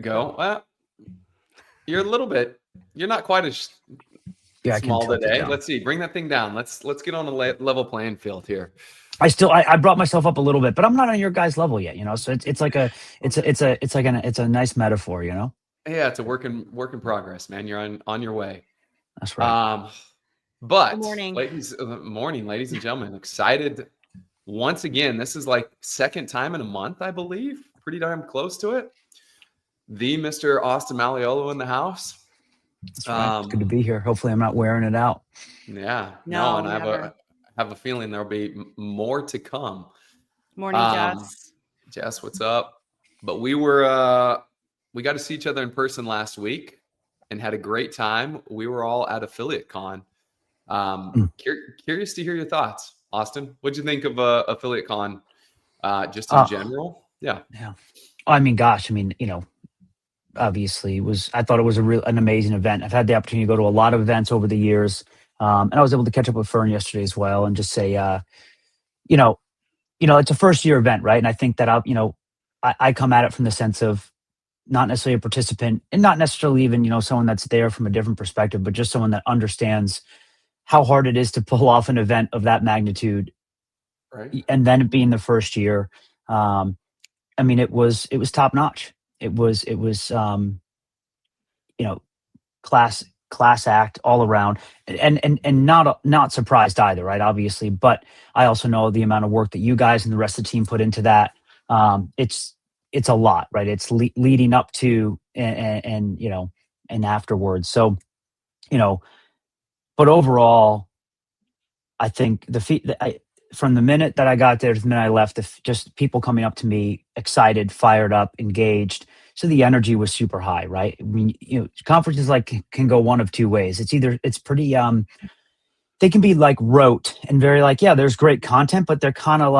go. Well, you're not quite as small today. Let's see. Bring that thing down. Let's get on a level playing field here. I brought myself up a little bit, but I'm not on your guys' level yet, So it's a nice metaphor, Yeah, it's a work in progress, man. You're on your way. That's right. But Good morning. ladies and gentlemen, excited once again. This is like second time in a month, I believe. Pretty darn close to it. The Mr. Austin Malleolo in the house. That's right. It's good to be here. Hopefully I'm not wearing it out. Yeah. No, and I have a feeling there'll be more to come. Morning, Jess. Jess, what's up? But we got to see each other in person last week and had a great time. We were all at Affiliate Con. Curious to hear your thoughts, Austin. What'd you think of Affiliate Con just in general? Yeah. Obviously I thought it was an amazing event. I've had the opportunity to go to a lot of events over the years. And I was able to catch up with Fern yesterday as well and just say, it's a first year event, right? And I think that I come at it from the sense of not necessarily a participant and not necessarily even, someone that's there from a different perspective, but just someone that understands how hard it is to pull off an event of that magnitude. Right. And then it being the first year. It was top notch. It was class act all around and not surprised either, right? Obviously, but I also know the amount of work that you guys and the rest of the team put into that. It's a lot, right? It's leading up to and afterwards. So, but overall, I think from the minute that I got there to the minute I left, just people coming up to me, excited, fired up, engaged. So the energy was super high, right? I mean, conferences can go one of two ways. It's pretty, they can be rote and very there's great content, but they're kind of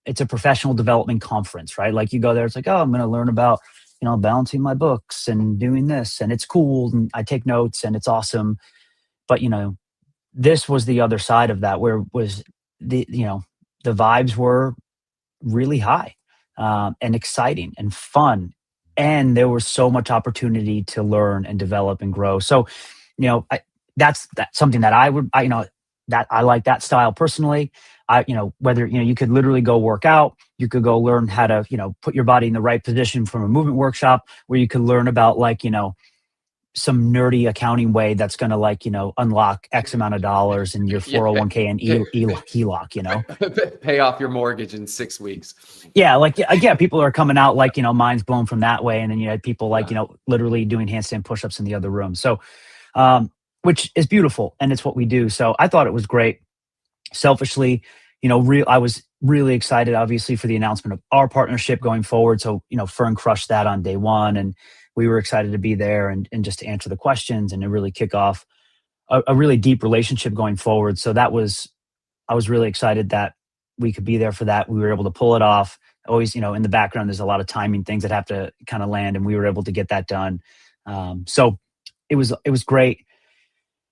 it's a professional development conference, right? You go there, it's I'm going to learn about, balancing my books and doing this, and it's cool. And I take notes and it's awesome. But, this was the other side of that, where was the vibes were really high and exciting and fun. And there was so much opportunity to learn and develop and grow. So, that's something that I like that style personally. Whether, you could literally go work out, you could go learn how to, put your body in the right position from a movement workshop, where you could learn about some nerdy accounting way that's going to unlock X amount of dollars in your 401k and HELOC, pay off your mortgage in 6 weeks. Yeah. People are coming out minds blown from that way. And then you had people literally doing handstand push-ups in the other room. So, which is beautiful. And it's what we do. So I thought it was great. Selfishly, I was really excited, obviously, for the announcement of our partnership going forward. So, Fern crushed that on day one, and we were excited to be there and just to answer the questions and to really kick off a really deep relationship going forward. So I was really excited that we could be there for that. We were able to pull it off. Always, in the background, there's a lot of timing things that have to kind of land, and we were able to get that done. So it was great.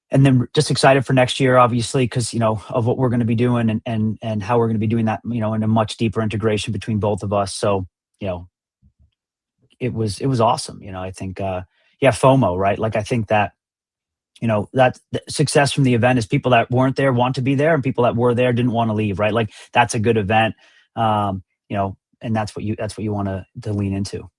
And then just excited for next year, obviously, because, of what we're going to be doing and how we're going to be doing that, in a much deeper integration between both of us. So, it was awesome. I think, FOMO, right? I think that, that success from the event is people that weren't there want to be there, and people that were there didn't want to leave, right? That's a good event, and that's what you want to lean into.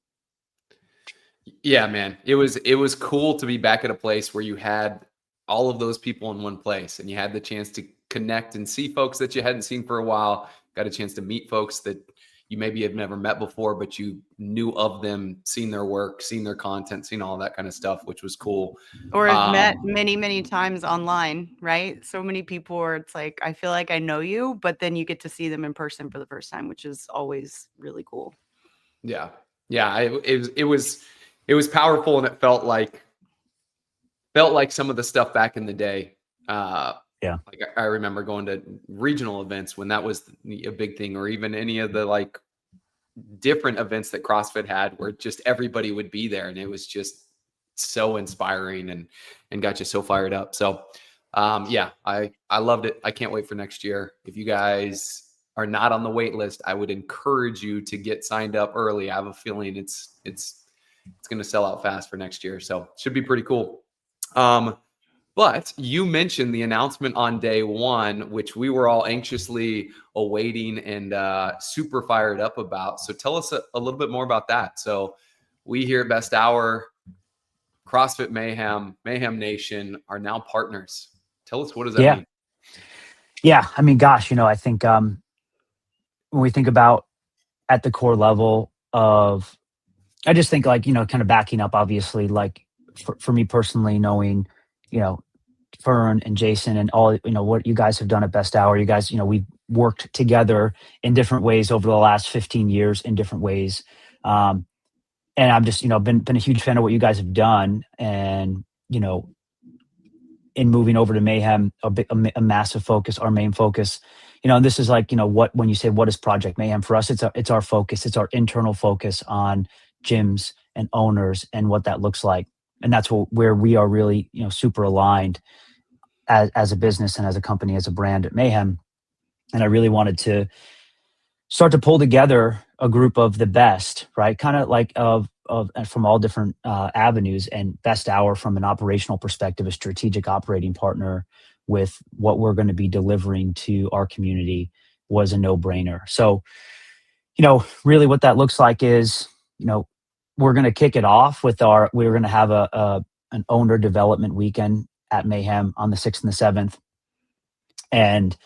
Yeah, man. It was cool to be back at a place where you had all of those people in one place, and you had the chance to connect and see folks that you hadn't seen for a while, got a chance to meet folks that you maybe have never met before, but you knew of them, seen their work, seen their content, seen all that kind of stuff, which was cool. Or have met many, many times online, right? So many people where it's I feel like I know you, but then you get to see them in person for the first time, which is always really cool. Yeah. Yeah. It was powerful, and it felt like some of the stuff back in the day. Yeah. I remember going to regional events when that was a big thing, or even any of the different events that CrossFit had, where just everybody would be there, and it was just so inspiring and got you so fired up. So, I loved it. I can't wait for next year. If you guys are not on the wait list, I would encourage you to get signed up early. I have a feeling it's going to sell out fast for next year. So it should be pretty cool. But you mentioned the announcement on day one, which we were all anxiously awaiting and super fired up about. So tell us a little bit more about that. So we here at Best Hour, CrossFit Mayhem, Mayhem Nation are now partners. Tell us, what does that mean? Yeah. I mean, gosh, I think when we think about at the core level of, I just think like, kind of backing up, obviously, like for me personally, knowing, Fern and Jason and all, what you guys have done at Best Hour, you guys, we've worked together in different ways over the last 15 years in different ways. And I'm just, been a huge fan of what you guys have done. And, in moving over to Mayhem, a massive focus, our main focus, and this is like, when you say, what is Project Mayhem for us, it's our focus. It's our internal focus on gyms and owners and what that looks like. And that's where we are really, super aligned as a business and as a company, as a brand at Mayhem. And I really wanted to start to pull together a group of the best, right? Kind of like from all different avenues, and Best Hour from an operational perspective, a strategic operating partner with what we're going to be delivering to our community was a no-brainer. So, really what that looks like is, we're going to kick it off with we're going to have an owner development weekend at Mayhem on the 6th and the 7th. And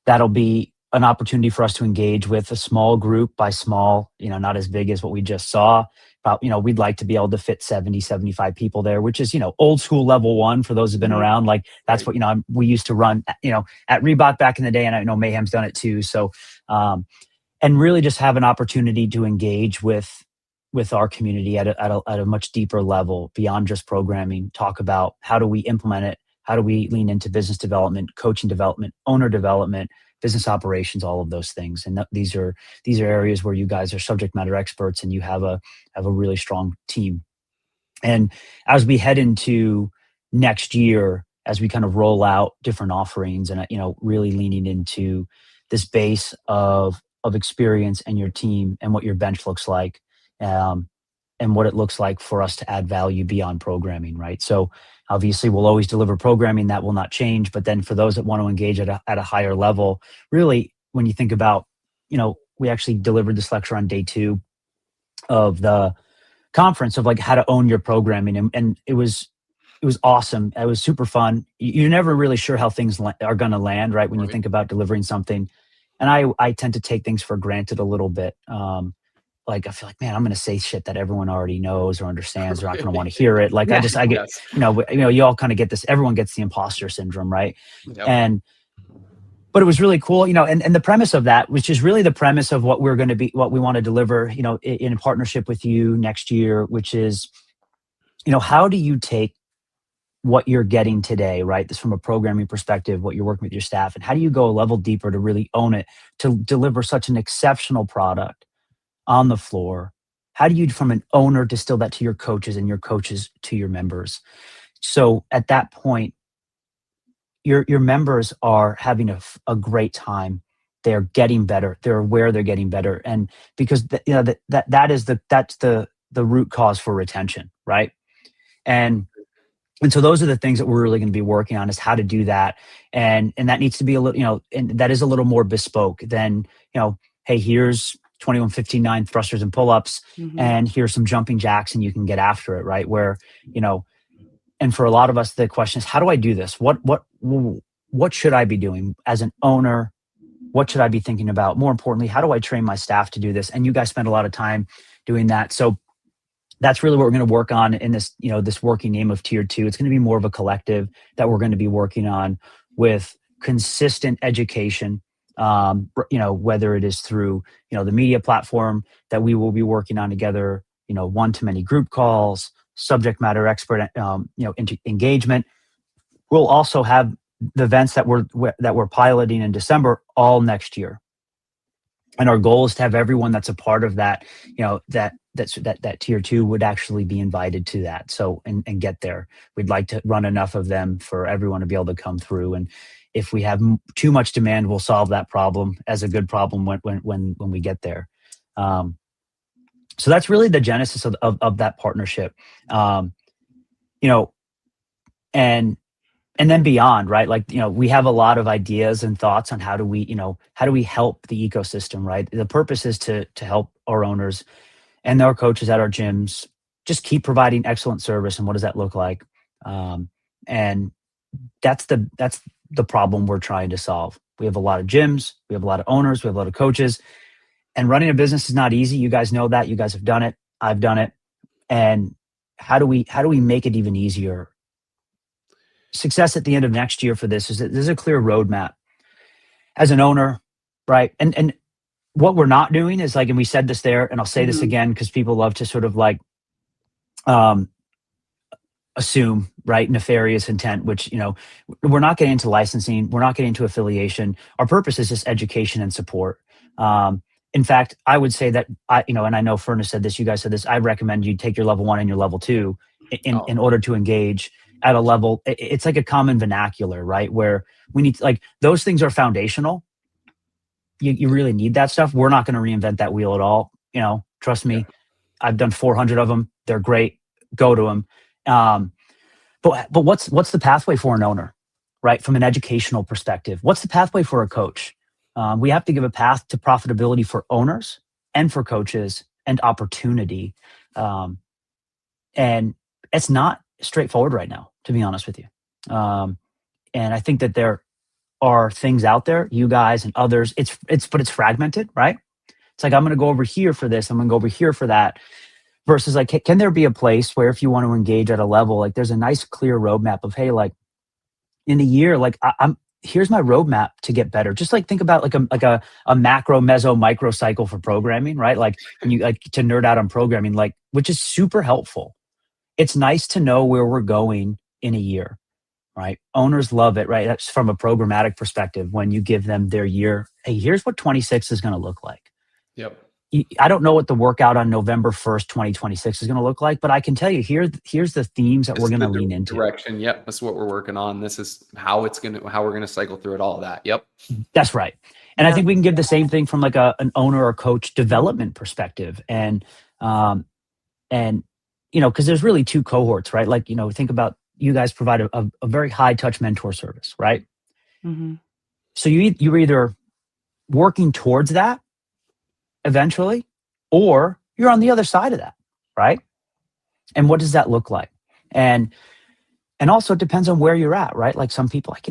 that'll be an opportunity for us to engage with a small group, by small, not as big as what we just saw. But, we'd like to be able to fit 70, 75 people there, which is, old school level one for those who've been around. Like that's what, we used to run, at Reebok back in the day. And I know Mayhem's done it too. So, and really just have an opportunity to engage with our community at a much deeper level beyond just programming. Talk about how do we implement it? How do we lean into business development, coaching development, owner development, business operations, all of those things. And these are areas where you guys are subject matter experts and you have a really strong team. And as we head into next year, as we kind of roll out different offerings and, really leaning into this base of experience and your team and what your bench looks like, and what it looks like for us to add value beyond programming, right? So obviously we'll always deliver programming, that will not change. But then for those that want to engage at a higher level, really, when you think about, we actually delivered this lecture on day 2 of the conference of like how to own your programming. And it was awesome. It was super fun. You're never really sure how things are going to land, right? When you think about delivering something. And I tend to take things for granted a little bit. Like, I feel like, man, I'm going to say shit that everyone already knows or understands. They're not going to want to hear it. Like, I get, you all kind of get this, everyone gets the imposter syndrome, right? Yep. But it was really cool, and the premise of that, which is really the premise of what we're going to be, what we want to deliver, in partnership with you next year, which is, how do you take what you're getting today, right? This from a programming perspective, what you're working with your staff, and how do you go a level deeper to really own it, to deliver such an exceptional product on the floor? How do you, from an owner, distill that to your coaches and your coaches to your members? So at that point, your members are having a great time. They're getting better. They're aware they're getting better. And because that's the root cause for retention, right? And so those are the things that we're really going to be working on, is how to do that. And that needs to be a little, and that is a little more bespoke than, hey, here's 21-15-9 thrusters and pull-ups, and here's some jumping jacks and you can get after it, right? Where, and for a lot of us, the question is, how do I do this? What should I be doing as an owner? What should I be thinking about? More importantly, how do I train my staff to do this? And you guys spend a lot of time doing that. So that's really what we're going to work on in this, this working name of Tier 2. It's going to be more of a collective that we're going to be working on with consistent education, whether it is through, the media platform that we will be working on together, one-to-many group calls, subject matter expert, engagement. We'll also have the events that we're piloting in December all next year. And our goal is to have everyone that's a part of that, that Tier 2 would actually be invited to that. So, and get there. We'd like to run enough of them for everyone to be able to come through. And if we have too much demand, we'll solve that problem as a good problem when we get there. So that's really the genesis of that partnership. And then beyond, right? Like, we have a lot of ideas and thoughts on how do we help the ecosystem, right? The purpose is to help our owners and our coaches at our gyms just keep providing excellent service. And what does that look like? And that's the problem we're trying to solve. We have a lot of gyms, we have a lot of owners, we have a lot of coaches, and running a business is not easy. You guys know that. You guys have done it. I've done it. And how do we make it even easier? Success at the end of next year for this is that there's a clear roadmap as an owner, right? And what we're not doing is like, and we said this there, and I'll say this again, because people love to sort of like assume, right, nefarious intent, which, we're not getting into licensing. We're not getting into affiliation. Our purpose is just education and support. In fact, I would say that and I know Furnace said this, you guys said this, I recommend you take your level 1 and your level 2 in order to engage at a level. It's like a common vernacular, right? Where we need like, those things are foundational. You really need that stuff. We're not going to reinvent that wheel at all. Trust me. I've done 400 of them. They're great. Go to them. But what's the pathway for an owner, right? From an educational perspective, what's the pathway for a coach? We have to give a path to profitability for owners and for coaches and opportunity. And it's not straightforward right now, to be honest with you. And I think that there are things out there, you guys and others, but it's fragmented, right? It's like, I'm going to go over here for this, I'm going to go over here for that, versus like, can there be a place where if you want to engage at a level, like there's a nice clear roadmap of, hey, like in a year, like here's my roadmap to get better. Just like think about like a macro, meso, micro cycle for programming, right? Like when you like to nerd out on programming, like, which is super helpful. It's nice to know where we're going in a year, right? Owners love it, right? That's from a programmatic perspective. When you give them their year, hey, here's what 26 is going to look like. Yep. I don't know what the workout on November 1st, 2026 is going to look like, but I can tell you here's the themes that we're going to lean into. Direction. Yep. That's what we're working on. This is how we're going to cycle through it, all of that. Yep. That's right. And I think we can give the same thing from like an owner or coach development perspective. And because there's really two cohorts, right? Like, think about, you guys provide a very high touch mentor service, right? Mm-hmm. So you're either working towards that eventually, or you're on the other side of that, right? And what does that look like? And also it depends on where you're at, right? Like some people, like,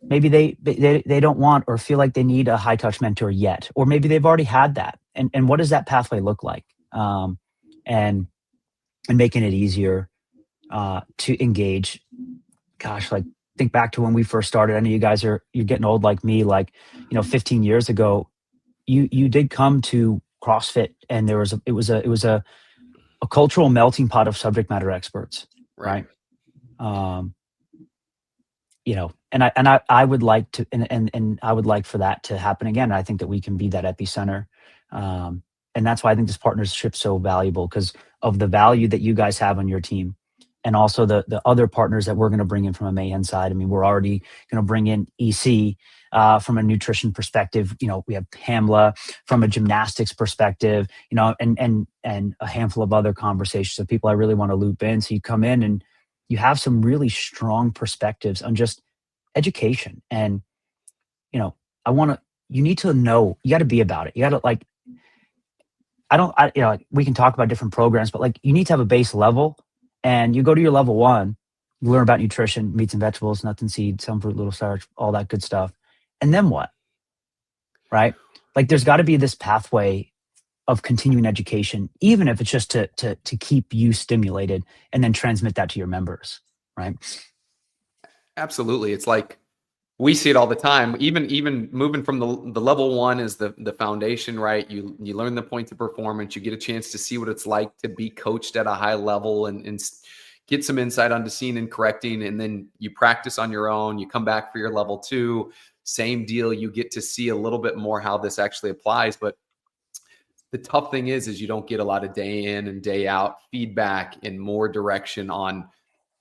maybe they don't want or feel like they need a high touch mentor yet, or maybe they've already had that. And what does that pathway look like? And making it easier to engage. Gosh, like think back to when we first started. I know you guys you're getting old like me. Like 15 years ago, you did come to CrossFit, and it was a cultural melting pot of subject matter experts, right? And I would like to, and I would like for that to happen again. I think that we can be that epicenter. And that's why I think this partnership is so valuable, because of the value that you guys have on your team, and also the other partners that we're going to bring in from a Mayhem side. I mean, we're already going to bring in EC from a nutrition perspective. We have Pamela from a gymnastics perspective, and a handful of other conversations of people I really want to loop in. So you come in and you have some really strong perspectives on just education. And, you need to know, you got to be about it. You got to like, we can talk about different programs, but like you need to have a base level, and you go to your level 1, you learn about nutrition, meats and vegetables, nuts and seeds, some fruit, little starch, all that good stuff. And then what? Right? Like there's got to be this pathway of continuing education, even if it's just to keep you stimulated and then transmit that to your members. Right? Absolutely. It's like, we see it all the time. Even moving from the level 1 is the foundation, right? You learn the points of performance. You get a chance to see what it's like to be coached at a high level and get some insight onto seeing and correcting. And then you practice on your own. You come back for your level 2, same deal. You get to see a little bit more how this actually applies. But the tough thing is you don't get a lot of day in and day out feedback and more direction on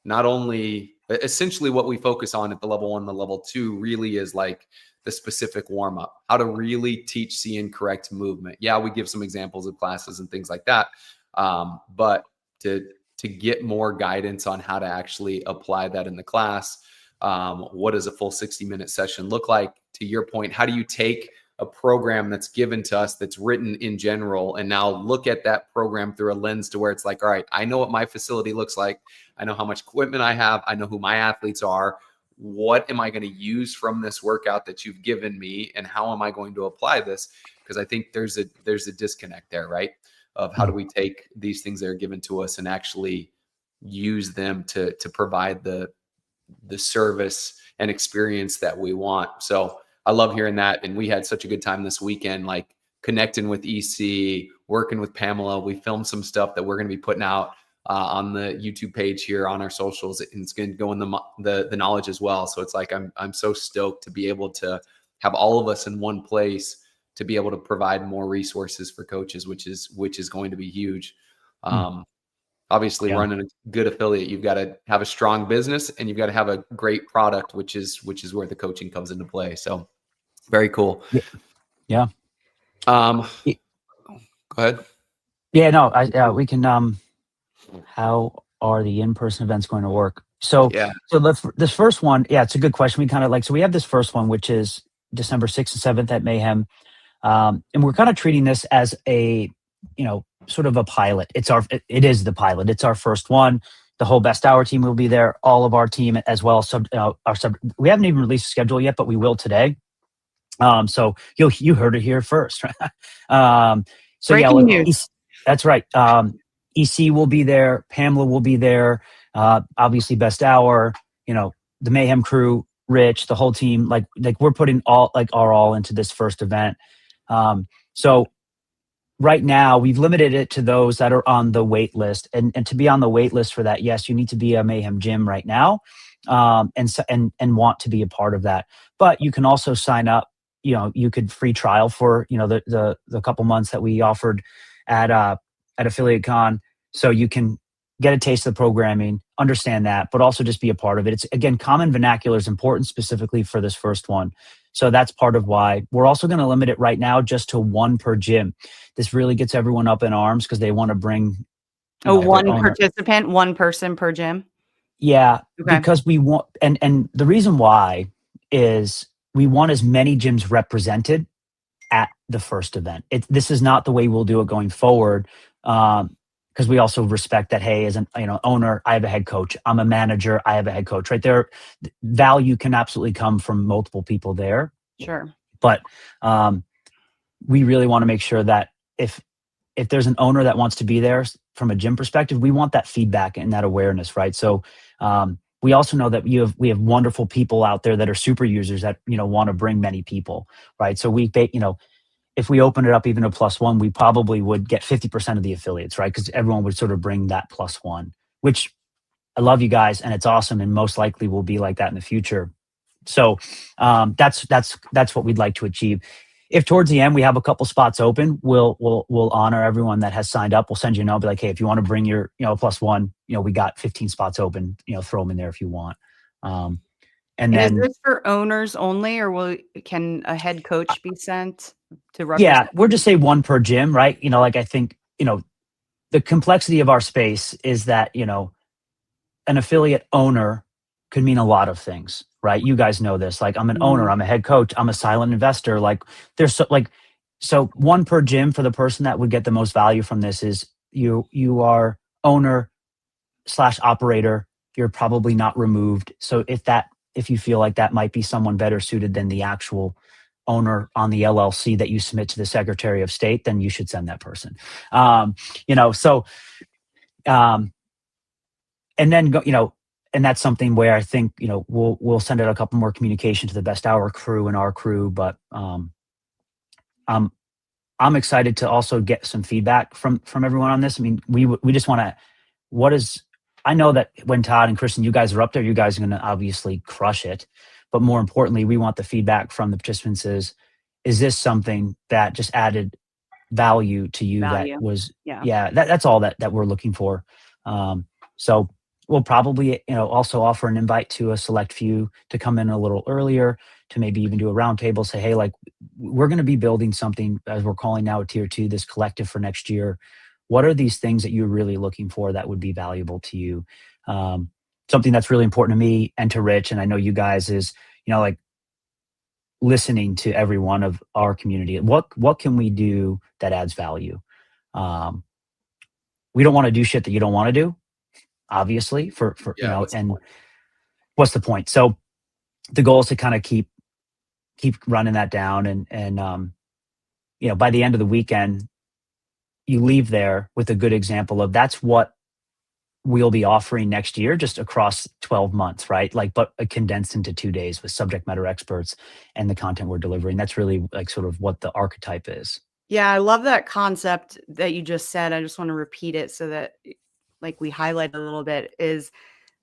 not only essentially what we focus on at the level 1, the level 2 really is like the specific warm up, how to really teach see and correct movement. Yeah, we give some examples of classes and things like that. But to get more guidance on how to actually apply that in the class. What does a full 60-minute session look like? To your point, how do you take a program that's given to us that's written in general and now look at that program through a lens to where it's like, all right, I know what my facility looks like. I know how much equipment I have. I know who my athletes are. What am I going to use from this workout that you've given me? And how am I going to apply this? Because I think there's a disconnect there, right? Of how do we take these things that are given to us and actually use them to provide the service and experience that we want. So I love hearing that. And we had such a good time this weekend, like connecting with EC, working with Pamela. We filmed some stuff that we're going to be putting out on the YouTube page here on our socials. And it's going to go in the knowledge as well. So it's like, I'm so stoked to be able to have all of us in one place to be able to provide more resources for coaches, which is going to be huge. Obviously, running a good affiliate, you've got to have a strong business and you've got to have a great product, which is where the coaching comes into play. So very cool. Yeah. Go ahead. Yeah, no, we can, how are the in-person events going to work? So this first one, it's a good question. We kind of so we have this first one, which is December 6th and 7th at Mayhem. And we're kind of treating this as a, sort of a pilot. It is the pilot. It's our first one. The whole Best Hour team will be there. All of our team as well. We haven't even released a schedule yet, but we will today. So you heard it here first. Breaking news. That's right. EC will be there. Pamela will be there. Obviously Best Hour, the Mayhem crew, Rich, the whole team, like we're putting our all into this first event. So right now we've limited it to those that are on the wait list, and to be on the wait list for that, yes, you need to be a Mayhem gym right now, and want to be a part of that. But you can also sign up. You could free trial for the couple months that we offered at Affiliate Con, so you can get a taste of the programming, understand that, but also just be a part of it. It's, again, common vernacular is important specifically for this first one. So that's part of why. We're also going to limit it right now just to one per gym. This really gets everyone up in arms because they want to bring one participant, one person per gym. Yeah, okay. Because we want, and the reason why is we want as many gyms represented at the first event. This is not the way we'll do it going forward. Because we also respect that, hey, as an owner, I have a head coach. I'm a manager, I have a head coach. Right there, value can absolutely come from multiple people there. Sure. But we really want to make sure that if there's an owner that wants to be there from a gym perspective, we want that feedback and that awareness, right? So we also know that we have wonderful people out there that are super users that want to bring many people, right? So if we open it up even to +1, we probably would get 50% of the affiliates, right? Because everyone would sort of bring that +1, which I love you guys and it's awesome, and most likely will be like that in the future. So that's what we'd like to achieve. If towards the end we have a couple spots open, we'll honor everyone that has signed up. We'll send you a note, be like, hey, if you want to bring your +1, we got 15 spots open. Throw them in there if you want. And then, is this for owners only, or can a head coach be sent to represent? Yeah, we're just say one per gym, right? I think, the complexity of our space is that, an affiliate owner could mean a lot of things, right? You guys know this. Like, I'm an owner, I'm a head coach, I'm a silent investor. Like, there's so one per gym for the person that would get the most value from this is you are owner / operator. You're probably not removed. So if you feel like that might be someone better suited than the actual owner on the LLC that you submit to the Secretary of State, then you should send that person. And then go, and that's something where I think, we'll send out a couple more communication to the Best Hour crew and our crew, but I'm excited to also get some feedback from everyone on this. I mean, we just want to, I know that when Todd and Kristen, you guys are up there, you guys are going to obviously crush it. But more importantly, we want the feedback from the participants is this something that just added value to you? That was, that's all that we're looking for. So we'll probably, also offer an invite to a select few to come in a little earlier, to maybe even do a roundtable, say, hey, like, we're going to be building something, as we're calling now a tier 2, this collective for next year. What are these things that you're really looking for that would be valuable to you? Something that's really important to me and to Rich, and I know you guys, is, like, listening to every one of our community. What can we do that adds value? We don't want to do shit that you don't want to do, obviously, for what's the point? So the goal is to kind of keep running that down, and by the end of the weekend, you leave there with a good example of that's what we'll be offering next year, just across 12 months, right? Like, but condensed into 2 days with subject matter experts and the content we're delivering. That's really like sort of what the archetype is. Yeah, I love that concept that you just said. I just want to repeat it so that, like, we highlight a little bit, is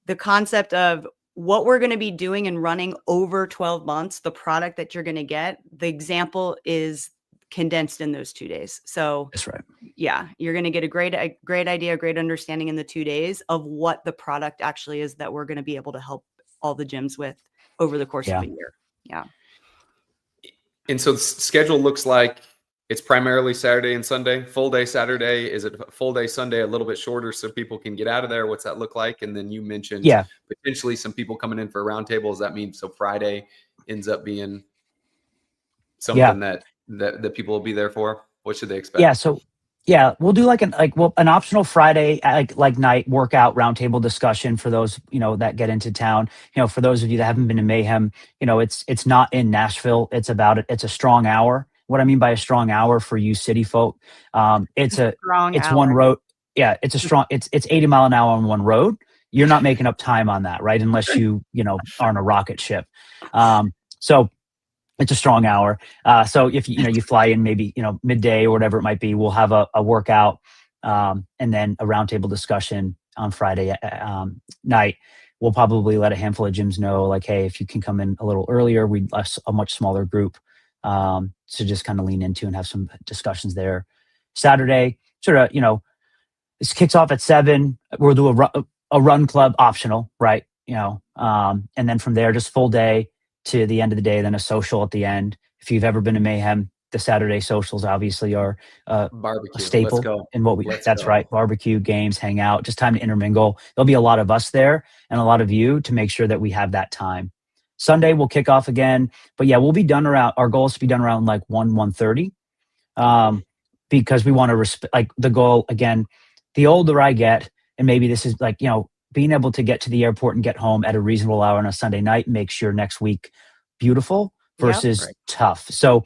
the concept of what we're going to be doing and running over 12 months, the product that you're going to get. The example is condensed in those 2 days. So that's right. Yeah, you're going to get a great idea, great understanding in the 2 days of what the product actually is that we're going to be able to help all the gyms with over the course of a year. Yeah. And so the schedule looks like it's primarily Saturday and Sunday, full day Saturday. Is it full day Sunday, a little bit shorter so people can get out of there? What's that look like? And then you mentioned potentially some people coming in for a roundtable. Does that mean so Friday ends up being something that people will be there for? What should they expect? Yeah. So we'll do an optional Friday like night workout roundtable discussion for those that get into town. For those of you that haven't been to Mayhem, it's not in Nashville. It's a strong hour. What I mean by a strong hour for you city folk, it's one road. Yeah, it's 80 mile an hour on one road. You're not making up time on that, right? Unless you are on a rocket ship. So it's a strong hour. So if you fly in maybe midday or whatever it might be, we'll have a workout and then a roundtable discussion on Friday night. We'll probably let a handful of gyms know, like, hey, if you can come in a little earlier, we'd a much smaller group to just kind of lean into and have some discussions there. Saturday, sort of, this kicks off at 7. We'll do a run club optional, right? And then from there, just full day to the end of the day, then a social at the end. If you've ever been to Mayhem, the Saturday socials obviously are barbecue. A staple. Let's go. In what we. That's right. Barbecue, games, hang out, just time to intermingle. There'll be a lot of us there and a lot of you to make sure that we have that time. Sunday we'll kick off again, but we'll be done around. Our goal is to be done around like 1:30, because we want to respect. Like, the goal again, the older I get, and maybe this is like being able to get to the airport and get home at a reasonable hour on a Sunday night makes your next week beautiful versus tough. So,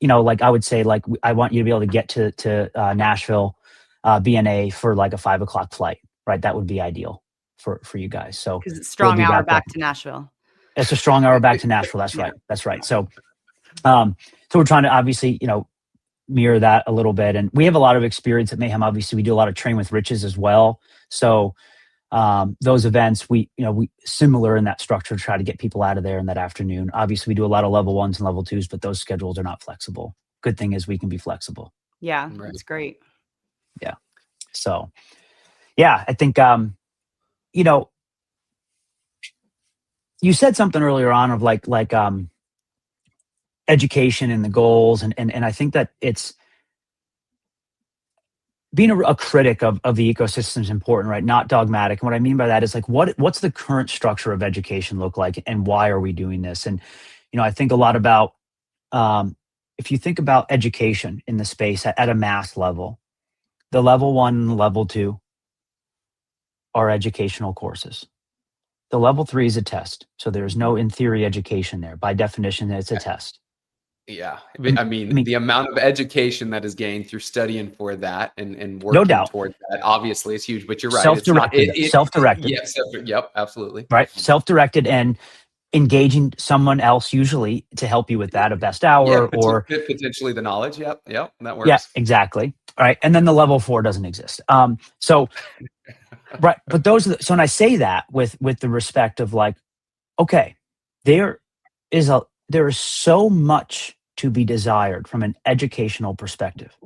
like, I would say, like, I want you to be able to get to Nashville, BNA for like a 5 o'clock flight, right? That would be ideal for you guys. So because it's strong hour back to Nashville. It's a strong hour back to Nashville. That's right. That's right. So, so we're trying to obviously, mirror that a little bit. And we have a lot of experience at Mayhem. Obviously, we do a lot of train with riches as well. So those events, we similar in that structure, to try to get people out of there in that afternoon. Obviously, we do a lot of level 1s and level 2s, but those schedules are not flexible. Good thing is we can be flexible. Yeah, that's great. Yeah. So, I think, you said something earlier on of like education and the goals. And I think that it's being a critic of the ecosystem is important, right? Not dogmatic. And what I mean by that is like, what's the current structure of education look like, and why are we doing this? And, I think a lot about, if you think about education in the space at a mass level, the level 1 and level 2 are educational courses. The level 3 is a test. So there's no in theory education there. By definition, it's a test. Yeah. I mean, the amount of education that is gained through studying for that and working no doubt towards that obviously is huge, but you're right. Self-directed. Self-directed. Yes. Yep. Absolutely. Right. Self-directed and engaging someone else usually to help you with that, a best hour or potentially the knowledge. Yep. That works. Yeah, exactly. All right. And then the level 4 doesn't exist. So right. But so when I say that with the respect of like, okay, there is so much to be desired from an educational perspective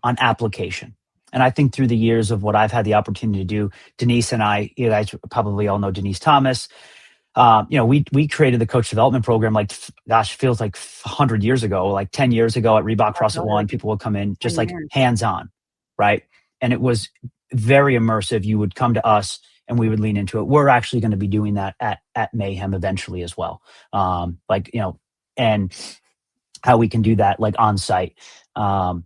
on application. And I think through the years of what I've had the opportunity to do, Denise and I, you guys probably all know Denise Thomas. We created the coach development program, like, gosh, feels like 100 years ago, like 10 years ago at Reebok CrossFit One. People would come in just like hands-on, right? And it was very immersive. You would come to us and we would lean into it. We're actually going to be doing that at Mayhem eventually as well. And how we can do that like on site. And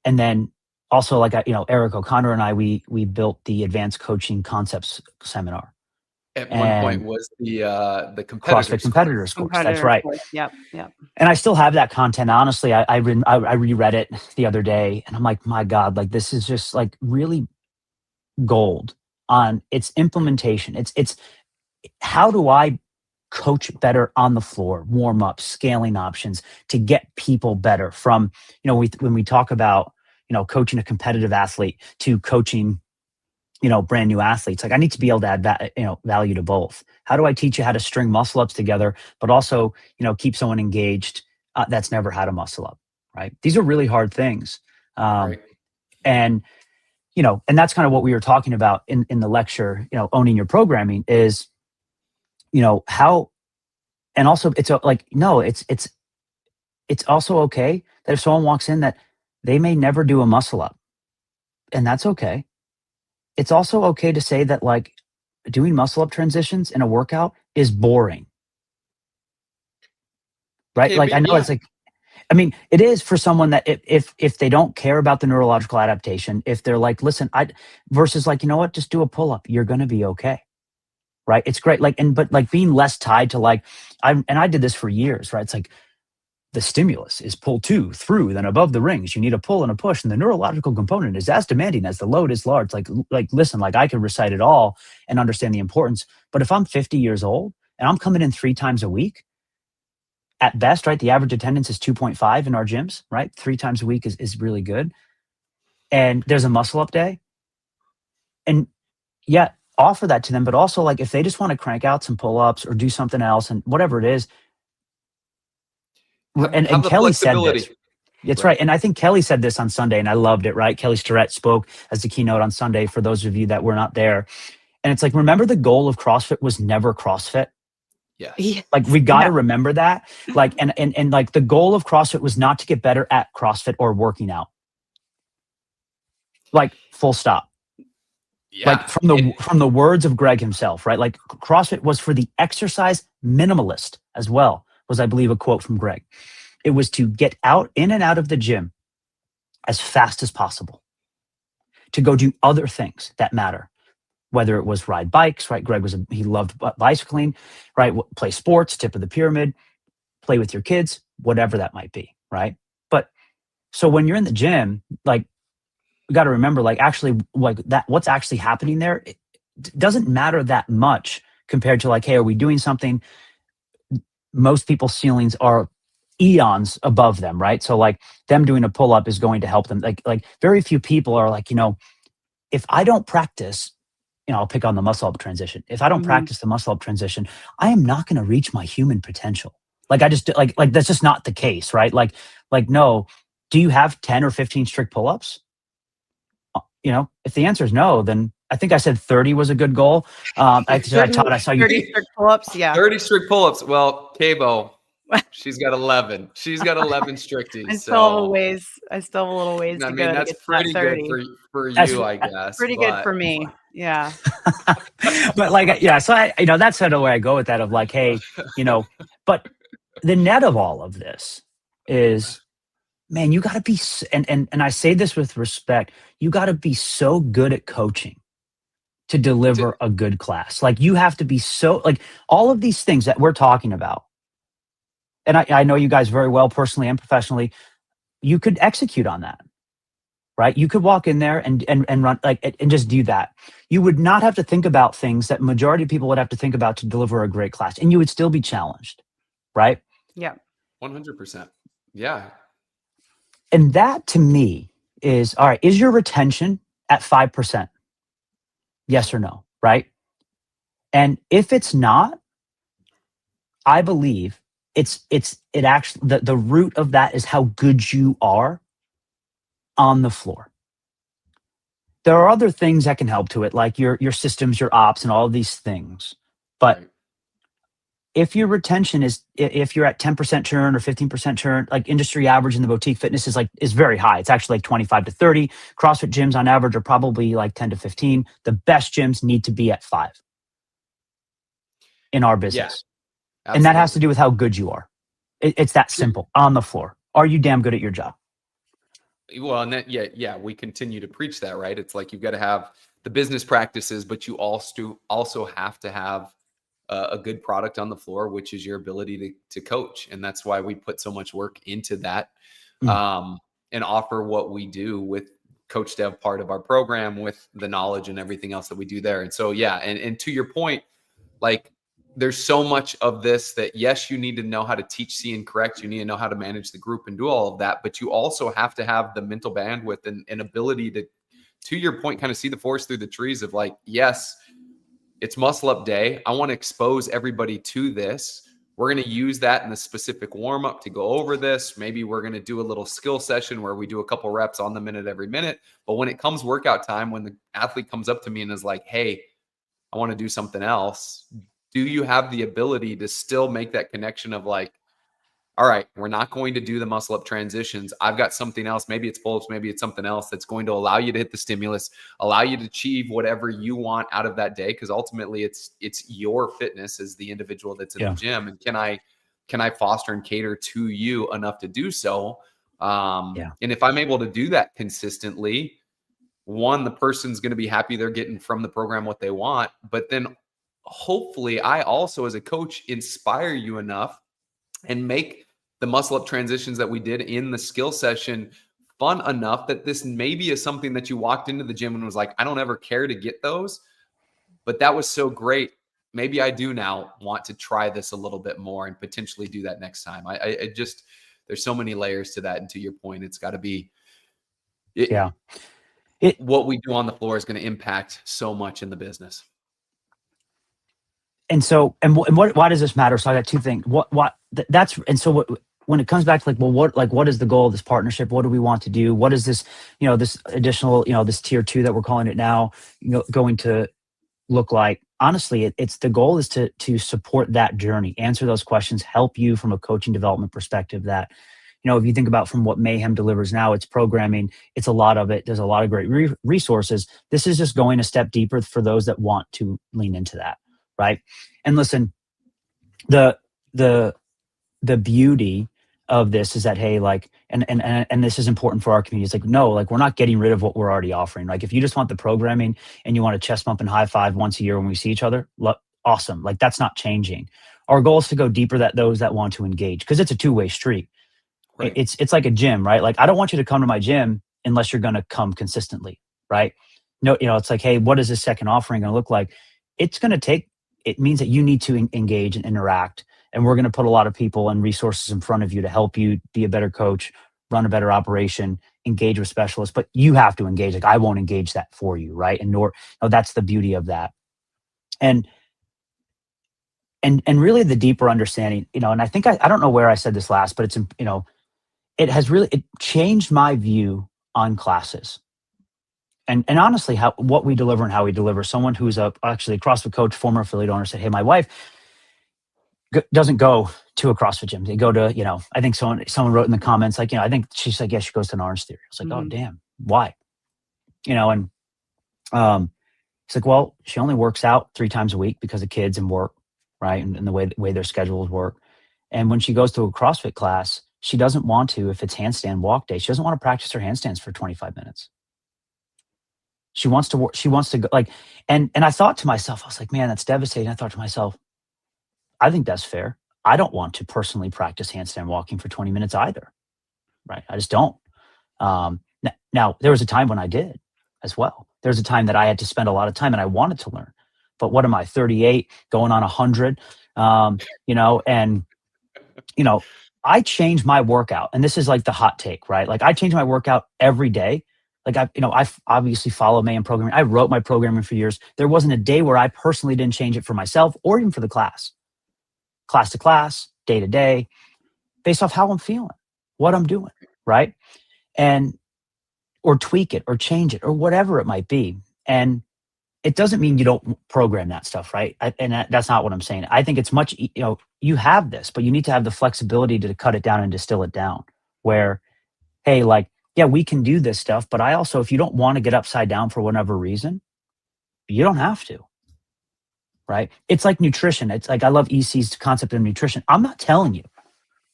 then also like, Eric O'Connor and I, we built the Advanced Coaching Concepts Seminar. At one point was the CrossFit competitors course. That's right. Yep. And I still have that content. Honestly, I reread it the other day, and I'm like, my God, like this is just like really gold on its implementation. It's how do I coach better on the floor, warm up, scaling options to get people better from, when we talk about, coaching a competitive athlete to coaching, brand new athletes. Like I need to be able to add value to both. How do I teach you how to string muscle ups together, but also, keep someone engaged that's never had a muscle up, right? These are really hard things. Right. And that's kind of what we were talking about in the lecture, owning your programming is, how, and also it's like, no, it's also okay that if someone walks in that they may never do a muscle up, and that's okay. It's also okay to say that like doing muscle up transitions in a workout is boring, right? Like I know it's like, I mean, it is for someone that if they don't care about the neurological adaptation, if they're like, listen, versus like, you know what, just do a pull up, you're going to be okay. Right. It's great. But being less tied to like, I did this for years, right? It's like the stimulus is pull 2 through, then above the rings, you need a pull and a push. And the neurological component is as demanding as the load is large. Like, listen, like I could recite it all and understand the importance. But if I'm 50 years old and I'm coming in 3 times a week, at best, right? The average attendance is 2.5 in our gyms, right? 3 times a week is really good. And there's a muscle up day. And yeah, offer that to them. But also like if they just want to crank out some pull-ups or do something else and whatever it is. And Kelly said this. It's right. And I think Kelly said this on Sunday and I loved it, right? Kelly Starrett spoke as the keynote on Sunday for those of you that were not there. And it's like, remember the goal of CrossFit was never CrossFit. Yeah. Like we got to remember that. Like, and like the goal of CrossFit was not to get better at CrossFit or working out. Like full stop. Yeah. Like from the words of Greg himself, right? Like CrossFit was for the exercise minimalist as well, was I believe a quote from Greg. It was to get out in and out of the gym as fast as possible, to go do other things that matter. Whether it was ride bikes, right? Greg he loved bicycling, right? Play sports, tip of the pyramid, play with your kids, whatever that might be, right? But so when you're in the gym, like you got to remember, like actually, like that, what's actually happening there, it doesn't matter that much compared to like, hey, are we doing something? Most people's ceilings are eons above them, right? So like them doing a pull up is going to help them. Like very few people are like, if I don't practice. I'll pick on the muscle up transition. If I don't practice the muscle up transition, I am not going to reach my human potential. Like I just like that's just not the case, right? Like no. Do you have 10 or 15 strict pull-ups? If the answer is no, then I think I said 30 was a good goal. I saw you 30 strict pull-ups. Yeah, 30 strict pull-ups. Well, Cabo, she's got 11. She's got 11 stricties. I still have a little ways to go. That's pretty good for you, I guess. Pretty good for me. Yeah. But like, yeah, so that's sort of where I go with that of like, hey, but the net of all of this is, man, you got to be, and I say this with respect, you got to be so good at coaching to deliver a good class. Like you have to be so, like all of these things that we're talking about. And I know you guys very well personally and professionally, you could execute on that. Right? You could walk in there and run and just do that. You would not have to think about things that majority of people would have to think about to deliver a great class, and you would still be challenged, right? Yeah, 100%. Yeah, and that to me is all right. Is your retention at 5%? Yes or no? Right? And if it's not, I believe it actually the root of that is how good you are on the floor. There are other things that can help to it, like your systems, your ops, and all of these things. But Right. if your retention if you're at 10% churn or 15% churn, like industry average in the boutique fitness is very high. It's actually like 25 to 30. CrossFit gyms on average are probably like 10 to 15. The best gyms need to be at 5 in our business. And that has to do with how good you are. It's that simple. On the floor, are you damn good at your job? Well, and that, we continue to preach that, right? It's like you've got to have the business practices, but you also have to have a good product on the floor, which is your ability to coach. And that's why we put so much work into that, and offer what we do with Coach Dev, part of our program, with the knowledge and everything else that we do there. And so, and to your point, like, there's so much of this that, yes, you need to know how to teach, see, and correct. You need to know how to manage the group and do all of that, but you also have to have the mental bandwidth and ability to your point, kind of see the forest through the trees of like, yes, it's muscle up day. I want to expose everybody to this. We're going to use that in the specific warm up to go over this. Maybe we're going to do a little skill session where we do a couple reps on the minute every minute. But when it comes workout time, when the athlete comes up to me and is like, hey, I want to do something else, do you have the ability to still make that connection of like, all right, we're not going to do the muscle up transitions. I've got something else. Maybe it's bolts, maybe it's something else that's going to allow you to hit the stimulus, allow you to achieve whatever you want out of that day. Because ultimately it's your fitness as the individual that's in the gym. And can I foster and cater to you enough to do so? And if I'm able to do that consistently, one, the person's going to be happy they're getting from the program what they want, but then hopefully I also, as a coach, inspire you enough and make the muscle up transitions that we did in the skill session fun enough that this maybe is something that you walked into the gym and was like, I don't ever care to get those, but that was so great. Maybe I do now want to try this a little bit more and potentially do that next time. I just, there's so many layers to that. And to your point, it's got to be, what we do on the floor is going to impact so much in the business. And so, why does this matter? So I got two things. When it comes back to what is the goal of this partnership? What do we want to do? What is this, this additional, this tier 2 that we're calling it now, going to look like? Honestly, it's the goal is to support that journey, answer those questions, help you from a coaching development perspective that, if you think about from what Mayhem delivers now, it's programming, it's a lot of it. There's a lot of great resources. This is just going a step deeper for those that want to lean into that. Right. And listen, the beauty of this is that, hey, like, and this is important for our community. It's like, no, like, we're not getting rid of what we're already offering. Like, if you just want the programming and you want a chest bump and high five once a year when we see each other, awesome. Like, that's not changing. Our goal is to go deeper, that those that want to engage, because it's a two-way street. Right. It's like a gym, right? Like, I don't want you to come to my gym unless you're going to come consistently. Right. No, it's like, hey, what is this second offering going to look like? It's going to take, it means that you need to engage and interact. And we're going to put a lot of people and resources in front of you to help you be a better coach, run a better operation, engage with specialists. But you have to engage. Like, I won't engage that for you, right? And that's the beauty of that. And really the deeper understanding, and I think I don't know where I said this last, but it's, it changed my view on classes. And honestly, what we deliver and how we deliver. Someone who's actually a CrossFit coach, former affiliate owner, said, hey, my wife doesn't go to a CrossFit gym. They go to, I think someone wrote in the comments, like, I think she's like, yeah, she goes to an Orange Theory. I was like, oh, damn, why? And it's like, well, she only works out 3 times a week because of kids and work, right? And the way their schedules work. And when she goes to a CrossFit class, she doesn't want to, if it's handstand walk day, she doesn't want to practice her handstands for 25 minutes. She wants to work. She wants to go, like, and I thought to myself, I was like, man, that's devastating. I thought to myself, I think that's fair. I don't want to personally practice handstand walking for 20 minutes either. Right. I just don't. Now there was a time when I did as well. There was a time that I had to spend a lot of time and I wanted to learn, but what am I, 38 going on 100, I changed my workout, and this is like the hot take, right? Like, I change my workout every day. Like, I obviously follow Mayhem programming. I wrote my programming for years. There wasn't a day where I personally didn't change it for myself or even for the class to class, day to day, based off how I'm feeling, what I'm doing. Right. And or tweak it or change it or whatever it might be. And it doesn't mean you don't program that stuff, right? That's not what I'm saying. I think it's much, you have this, but you need to have the flexibility to cut it down and distill it down where, hey, like, yeah, we can do this stuff, but I also, if you don't want to get upside down for whatever reason, you don't have to, right? It's like nutrition. It's like, I love EC's concept of nutrition. I'm not telling you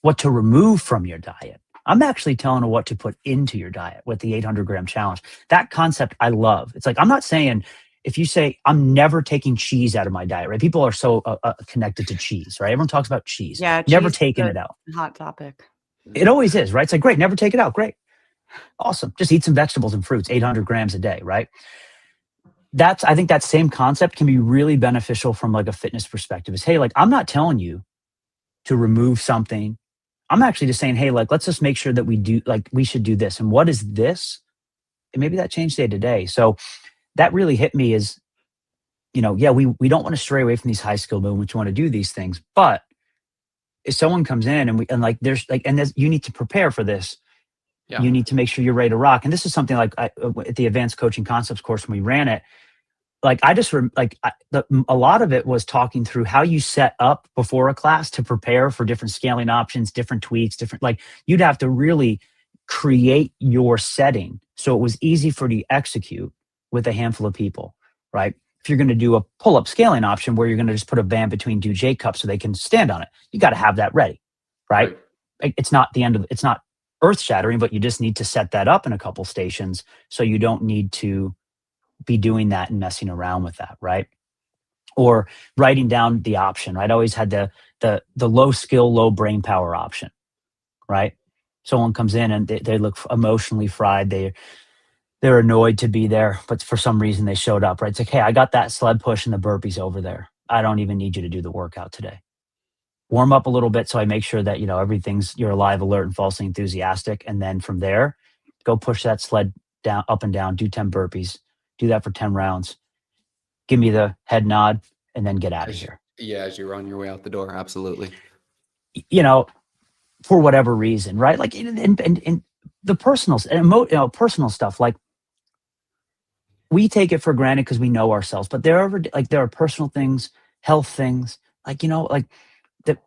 what to remove from your diet. I'm actually telling you what to put into your diet with the 800-gram challenge. That concept I love. It's like, I'm not saying, if you say, I'm never taking cheese out of my diet, right? People are so connected to cheese, right? Everyone talks about cheese. Yeah, never cheese taking is it out. hot topic. It always is, right? It's like, great, never take it out. Great. Awesome. Just eat some vegetables and fruits, 800 grams a day, right? I think that same concept can be really beneficial from like a fitness perspective is, hey, like, I'm not telling you to remove something. I'm actually just saying, hey, like, let's just make sure that we should do this. And what is this? And maybe that changed day to day. So that really hit me is, yeah, we don't want to stray away from these high skill movements. We want to do these things. But if someone comes in and you need to prepare for this. Yeah. You need to make sure you're ready to rock. And this is something like at the Advanced Coaching Concepts course when we ran it, like a lot of it was talking through how you set up before a class to prepare for different scaling options, different tweaks, like you'd have to really create your setting so it was easy for you to execute with a handful of people, right? If you're going to do a pull-up scaling option where you're going to just put a band between two J cups so they can stand on it, you got to have that ready, right? It's not it's not earth-shattering, but you just need to set that up in a couple stations so you don't need to be doing that and messing around with that, right? Or writing down the option, right? I always had the low skill, low brain power option, right? Someone comes in and they look emotionally fried. They're annoyed to be there, but for some reason they showed up, right? It's like, hey, I got that sled push and the burpees over there. I don't even need you to do the workout today. Warm up a little bit so I make sure that, you're alive, alert, and falsely enthusiastic. And then from there, go push that sled down, up and down, do 10 burpees, do that for 10 rounds. Give me the head nod and then get out of here. Yeah, as you're on your way out the door. Absolutely. For whatever reason, right? Like in the personal and personal stuff, like we take it for granted because we know ourselves, but there are personal things, health things, that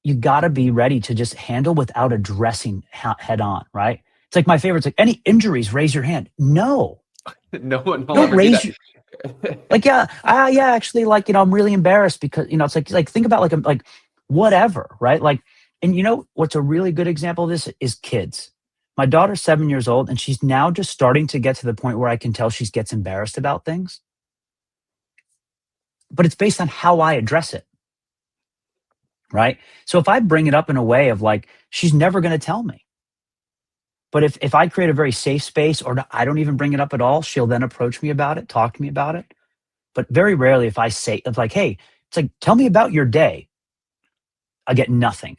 you got to be ready to just handle without addressing head on, right? It's like my favorite. It's like, any injuries, raise your hand. No. No one will don't raise your, like, actually, like, I'm really embarrassed because, it's like think about like whatever, right? Like, and what's a really good example of this is kids. My daughter's 7 years old and she's now just starting to get to the point where I can tell she gets embarrassed about things. But it's based on how I address it. Right? So if I bring it up in a way of like, she's never going to tell me. But if I create a very safe space or I don't even bring it up at all, she'll then approach me about it, talk to me about it. But very rarely if I say, it's like, hey, it's like, tell me about your day, I get nothing.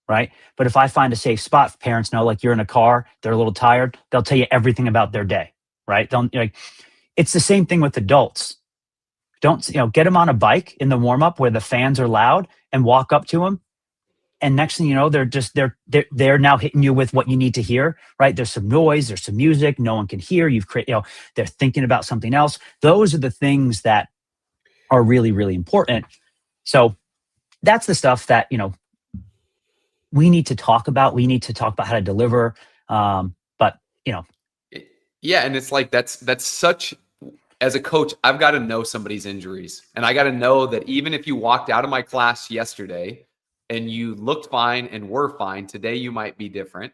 Right? But if I find a safe spot, parents know, like, you're in a car, they're a little tired, they'll tell you everything about their day. Right? It's the same thing with adults. Don't, get them on a bike in the warm up where the fans are loud and walk up to them. And next thing you know, they're now hitting you with what you need to hear, right? There's some noise, there's some music, no one can hear. They're thinking about something else. Those are the things that are really, really important. So that's the stuff that, we need to talk about. We need to talk about how to deliver. Yeah. And it's like, that's such, as a coach, I've got to know somebody's injuries. And I got to know that even if you walked out of my class yesterday and you looked fine and were fine, today you might be different.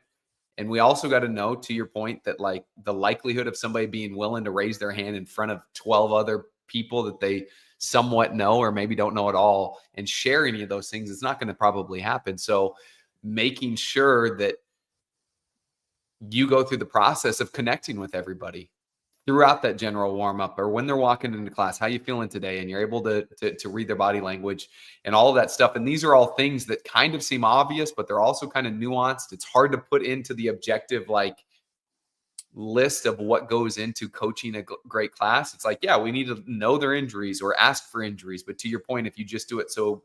And we also got to know, to your point, that like the likelihood of somebody being willing to raise their hand in front of 12 other people that they somewhat know or maybe don't know at all and share any of those things, it's not going to probably happen. So making sure that you go through the process of connecting with everybody throughout that general warm-up or when they're walking into class, how you feeling today? And you're able to read their body language and all of that stuff. And these are all things that kind of seem obvious, but they're also kind of nuanced. It's hard to put into the objective, like, list of what goes into coaching a great class. It's like, yeah, we need to know their injuries or ask for injuries. But to your point, if you just do it so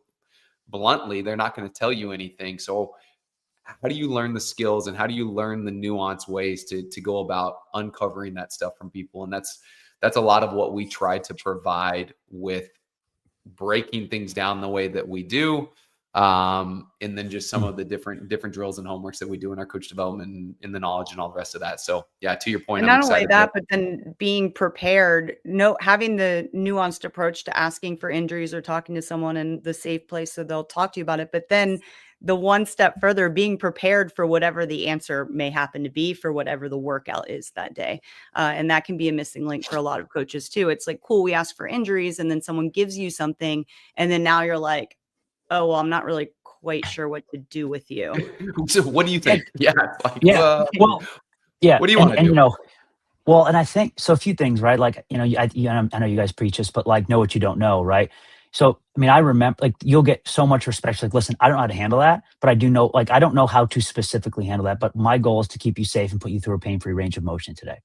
bluntly, they're not going to tell you anything. So how do you learn the skills and how do you learn the nuanced ways to go about uncovering that stuff from people? And that's a lot of what we try to provide with breaking things down the way that we do. And then just some of the different drills and homeworks that we do in our coach development and in the knowledge and all the rest of that. So yeah, to your point, And I'm not only excited that, but then being prepared, having the nuanced approach to asking for injuries or talking to someone in the safe place so they'll talk to you about it. But then the one step further, being prepared for whatever the answer may happen to be for whatever the workout is that day. And that can be a missing link for a lot of coaches too. It's like, cool, we ask for injuries and then someone gives you something. And then now you're like, oh, well, I'm not really quite sure what to do with you. So what do you think? Yeah. Like, Well, yeah. What do you want to do? Well, and I think, so a few things, right? Like, I know you guys preach this, but like, know what you don't know, right? So, I mean, I remember, like, you'll get so much respect. Like, listen, I don't know how to handle that, but I do know, like, I don't know how to specifically handle that, but my goal is to keep you safe and put you through a pain-free range of motion today.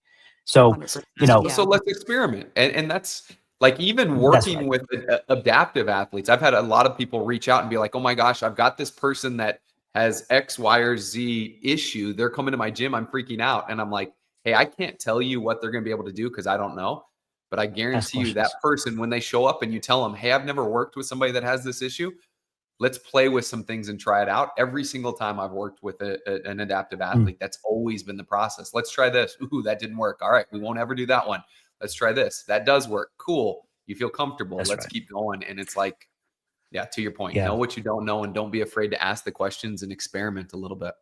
So, 100%. So let's experiment. And that's like, even working with adaptive athletes, I've had a lot of people reach out and be like, oh my gosh, I've got this person that has X, Y, or Z issue. They're coming to my gym. I'm freaking out. And I'm like, hey, I can't tell you what they're going to be able to do because I don't know. But I guarantee you that person, when they show up and you tell them, hey, I've never worked with somebody that has this issue, let's play with some things and try it out. Every single time I've worked with an adaptive athlete, that's always been the process. Let's try this. Ooh, that didn't work. All right, we won't ever do that one. Let's try this. That does work. Cool. You feel comfortable. Let's keep going. And it's like, yeah, to your point, know what you don't know and don't be afraid to ask the questions and experiment a little bit.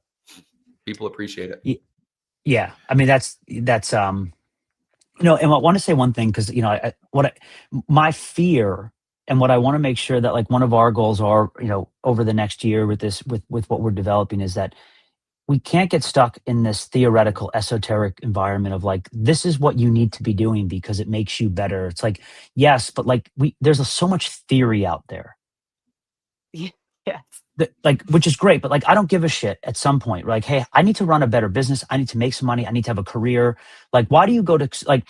People appreciate it. Yeah. I mean, that's and I want to say one thing, because my fear and what I want to make sure that, like, one of our goals are, over the next year with this, with what we're developing, is that we can't get stuck in this theoretical, esoteric environment of like, this is what you need to be doing because it makes you better. It's like, yes, but like there's so much theory out there. Yes. Which is great, but like, I don't give a shit at some point. Like, hey, I need to run a better business. I need to make some money. I need to have a career. Like, why do you go to like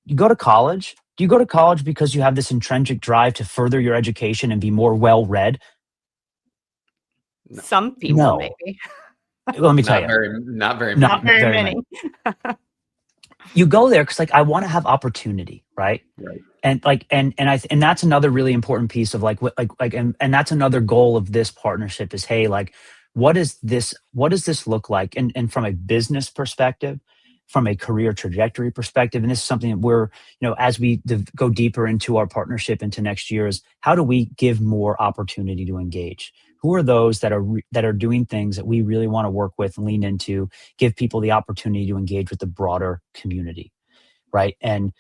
you go to college? Do you go to college because you have this intrinsic drive to further your education and be more well-read? No. Some people, maybe. Let me tell you, not very many. You go there because, like, I want to have opportunity, right? Right. And like, and that's another really important piece of and that's another goal of this partnership is, hey, like, what does this look like? And from a business perspective, from a career trajectory perspective, and this is something that we're, as we go deeper into our partnership into next year, is how do we give more opportunity to engage? Who are those that are doing things that we really want to work with and lean into, give people the opportunity to engage with the broader community, right? And,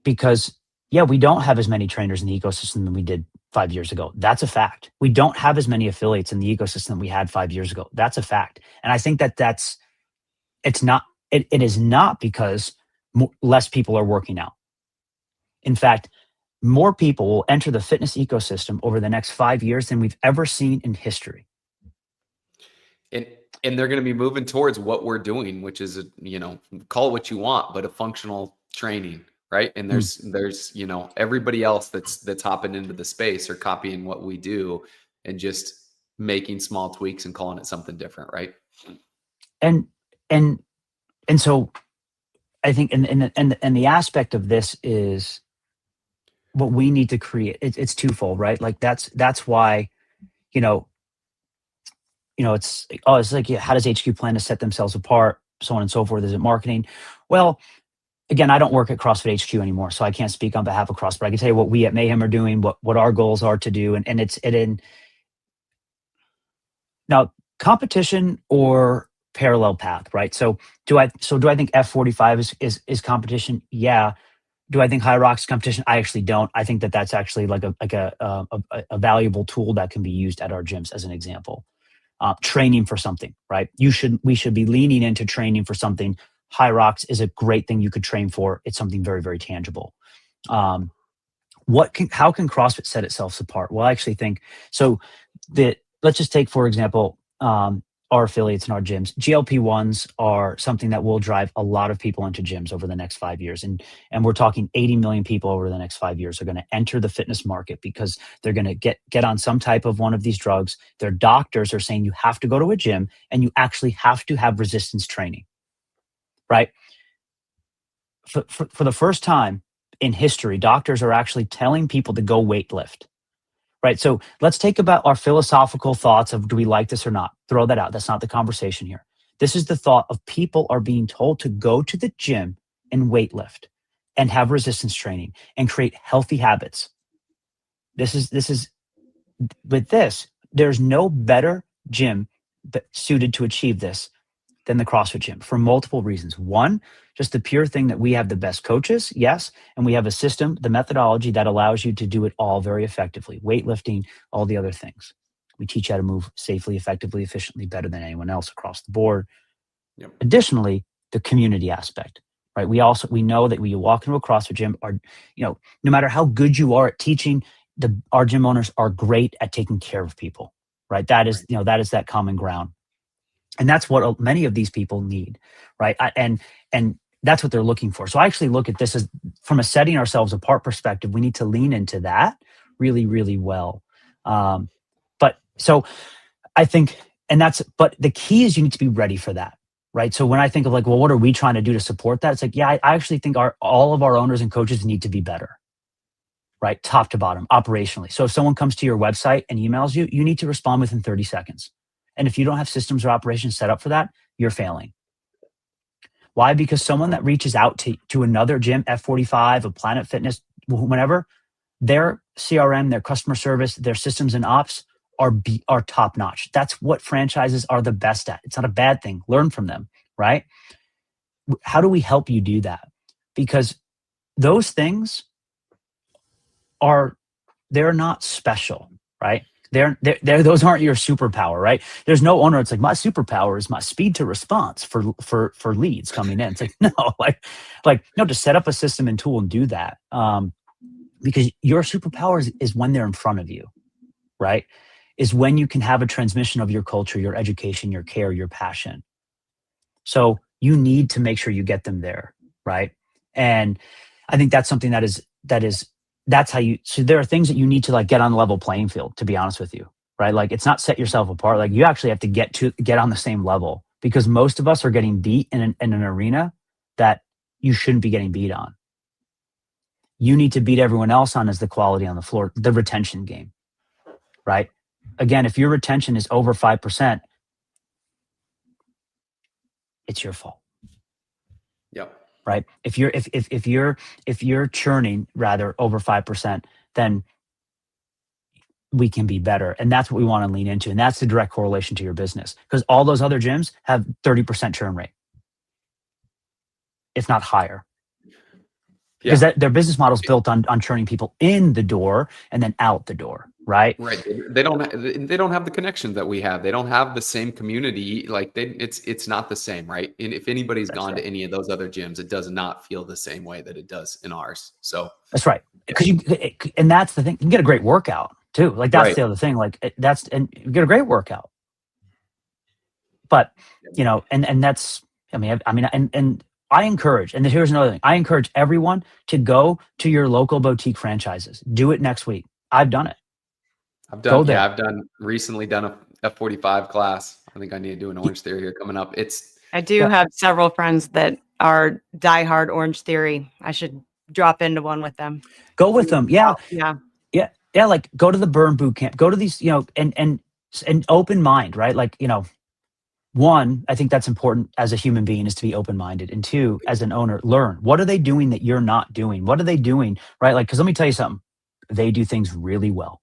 because, we don't have as many trainers in the ecosystem than we did 5 years ago. That's a fact. We don't have as many affiliates in the ecosystem that we had 5 years ago. That's a fact. And I think it is not because less people are working out. In fact, more people will enter the fitness ecosystem over the next 5 years than we've ever seen in history. And they're going to be moving towards what we're doing, which is, call it what you want, but a functional training, right? And there's everybody else that's hopping into the space or copying what we do and just making small tweaks and calling it something different, right? And so I think, and the aspect of this is what we need to create. It's twofold, right? Like that's why, it's like, how does HQ plan to set themselves apart, so on and so forth? Is it marketing? Well, again, I don't work at CrossFit HQ anymore, so I can't speak on behalf of CrossFit. But I can tell you what we at Mayhem are doing, what our goals are to do, and it's now competition or parallel path, right? So do I think F45 is competition? Yeah. Do I think High Rocks competition? I actually don't. I think that's actually like a valuable tool that can be used at our gyms as an example. Training for something, right? We should be leaning into training for something. High Rocks is a great thing you could train for. It's something very, very tangible. How can CrossFit set itself apart? Well, I actually think so. Let's just take, for example, our affiliates and our gyms, GLP-1s are something that will drive a lot of people into gyms over the next 5 years. And we're talking 80 million people over the next 5 years are going to enter the fitness market because they're going to get on some type of one of these drugs. Their doctors are saying you have to go to a gym and you actually have to have resistance training, right? For the first time in history, doctors are actually telling people to go weightlift. Right. So let's take about our philosophical thoughts of do we like this or not? Throw that out. That's not the conversation here. This is the thought of people are being told to go to the gym and weightlift and have resistance training and create healthy habits. This is with this, there's no better gym suited to achieve this than the CrossFit gym for multiple reasons. One, just the pure thing that we have the best coaches, yes, and we have a system, the methodology that allows you to do it all very effectively, weightlifting, all the other things. We teach you how to move safely, effectively, efficiently, better than anyone else across the board. Yep. Additionally, the community aspect, right? We know that when you walk into a CrossFit gym, no matter how good you are at teaching, our gym owners are great at taking care of people, right? That is that common ground. And that's what many of these people need, right? And that's what they're looking for. So I actually look at this as from a setting ourselves apart perspective. We need to lean into that really, really well. But so I think, but the key is you need to be ready for that, right? So when I think of like, well, what are we trying to do to support that? It's like, yeah, I actually think all of our owners and coaches need to be better, right? Top to bottom, operationally. So if someone comes to your website and emails you, you need to respond within 30 seconds. And if you don't have systems or operations set up for that, you're failing. Why? Because someone that reaches out to another gym, F45, a Planet Fitness, whenever, their CRM, their customer service, their systems and ops are top notch. That's what franchises are the best at. It's not a bad thing. Learn from them, right? How do we help you do that? Because those things they're not special, right? Those aren't your superpower, right? There's no owner. It's like my superpower is my speed to response for leads coming in. It's like no, to set up a system and tool and do that, because your superpower is when they're in front of you, right? Is when you can have a transmission of your culture, your education, your care, your passion. So you need to make sure you get them there, right? And I think that's something that's how you, so there are things that you need to like get on the level playing field, to be honest with you, right? Like it's not set yourself apart. Like you actually have to get on the same level, because most of us are getting beat in an arena that you shouldn't be getting beat on. You need to beat everyone else on is the quality on the floor, the retention game, right? Again, if your retention is over 5%, it's your fault. Yep. Right. If you're churning rather over 5%, then we can be better. And that's what we want to lean into. And that's the direct correlation to your business, because all those other gyms have 30% churn rate, if not higher. Because their business model is built on churning people in the door and then out the door. Right. They don't have the connections that we have. They don't have the same community. Like it's not the same. Right. And if anybody's gone to any of those other gyms, it does not feel the same way that it does in ours. So that's right. And that's the thing. You get a great workout too. Like that's the other thing. Like and you get a great workout. But, and that's, and I encourage, and here's another thing. I encourage everyone to go to your local boutique franchises. Do it next week. I've done it. I've recently done a F45 class. I think I need to do an Orange Theory here coming up. I do have several friends that are diehard Orange Theory. I should drop into one with them. Go with them. Yeah. Like go to the Burn Boot Camp, go to these, and open mind, right? Like, one, I think that's important as a human being is to be open-minded. And two, as an owner, learn. What are they doing that you're not doing? What are they doing, right? Like, because let me tell you something. They do things really well.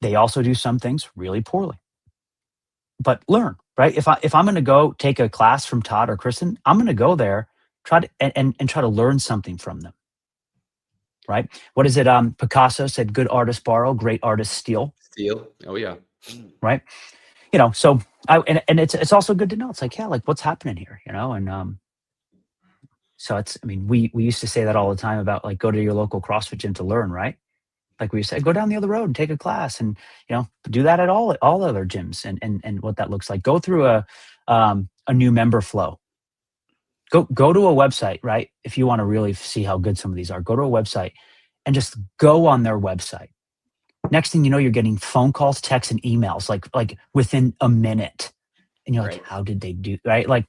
They also do some things really poorly. But learn, right? If I'm going to go take a class from Todd or Kristen, I'm going to go there, try to and try to learn something from them. Right? What is it? Picasso said, "Good artists borrow, great artists steal." Steal. Oh yeah. Right. So it's also good to know. It's like, yeah, like what's happening here, and so we used to say that all the time about like go to your local CrossFit gym to learn, right? Like we said, go down the other road and take a class, and do that at all other gyms, and what that looks like. Go through a new member flow. Go to a website, right? If you want to really see how good some of these are, go to a website and just go on their website. Next thing you know, you're getting phone calls, texts, and emails like within a minute, and you're like, how did they do, right? Like,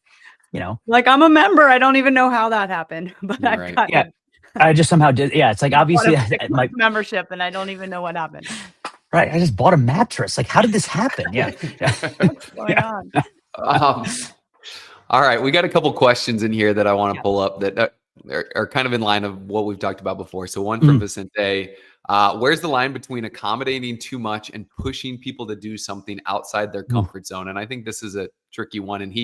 like, I'm a member. I don't even know how that happened, but I've got I just somehow did. Yeah, it's like obviously my membership, and I don't even know what happened. Right, I just bought a mattress. Like, how did this happen? Yeah, what's going on? All right, we got a couple questions in here that I want to pull up that are kind of in line of what we've talked about before. So one from Vicente. Where's the line between accommodating too much and pushing people to do something outside their comfort zone? And I think this is a tricky one. And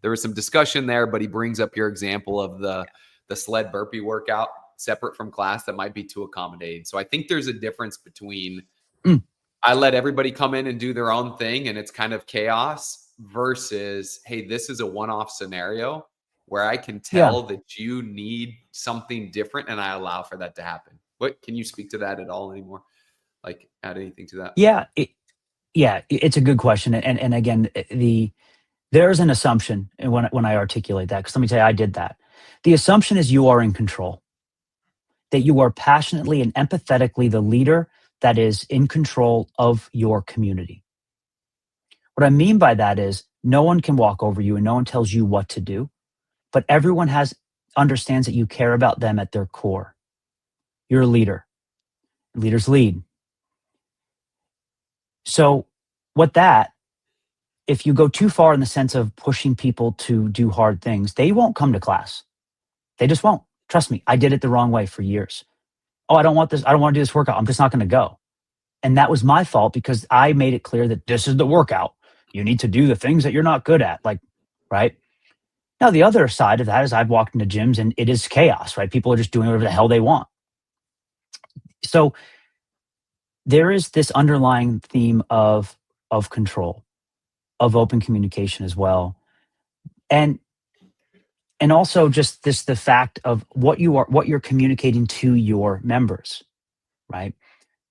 there was some discussion there, but he brings up your example of the sled burpee workout separate from class that might be too accommodating. So I think there's a difference between I let everybody come in and do their own thing and it's kind of chaos versus, hey, this is a one-off scenario where I can tell that you need something different and I allow for that to happen. What can you speak to that at all anymore? Like, add anything to that? Yeah, it's a good question. And again, there's an assumption when I articulate that, because let me tell you, I did that. The assumption is you are in control, that you are passionately and empathetically the leader that is in control of your community. What I mean by that is no one can walk over you and no one tells you what to do, but everyone understands that you care about them at their core. You're a leader. Leaders lead. So if you go too far in the sense of pushing people to do hard things, they won't come to class. They just won't. Trust me, I did it the wrong way for years. Oh, I don't want this. I don't want to do this workout. I'm just not going to go. And that was my fault because I made it clear that this is the workout. You need to do the things that you're not good at, right? Now, the other side of that is I've walked into gyms and it is chaos, right? People are just doing whatever the hell they want. So there is this underlying theme of control, of open communication as well. And also just the fact of what you're communicating to your members, right?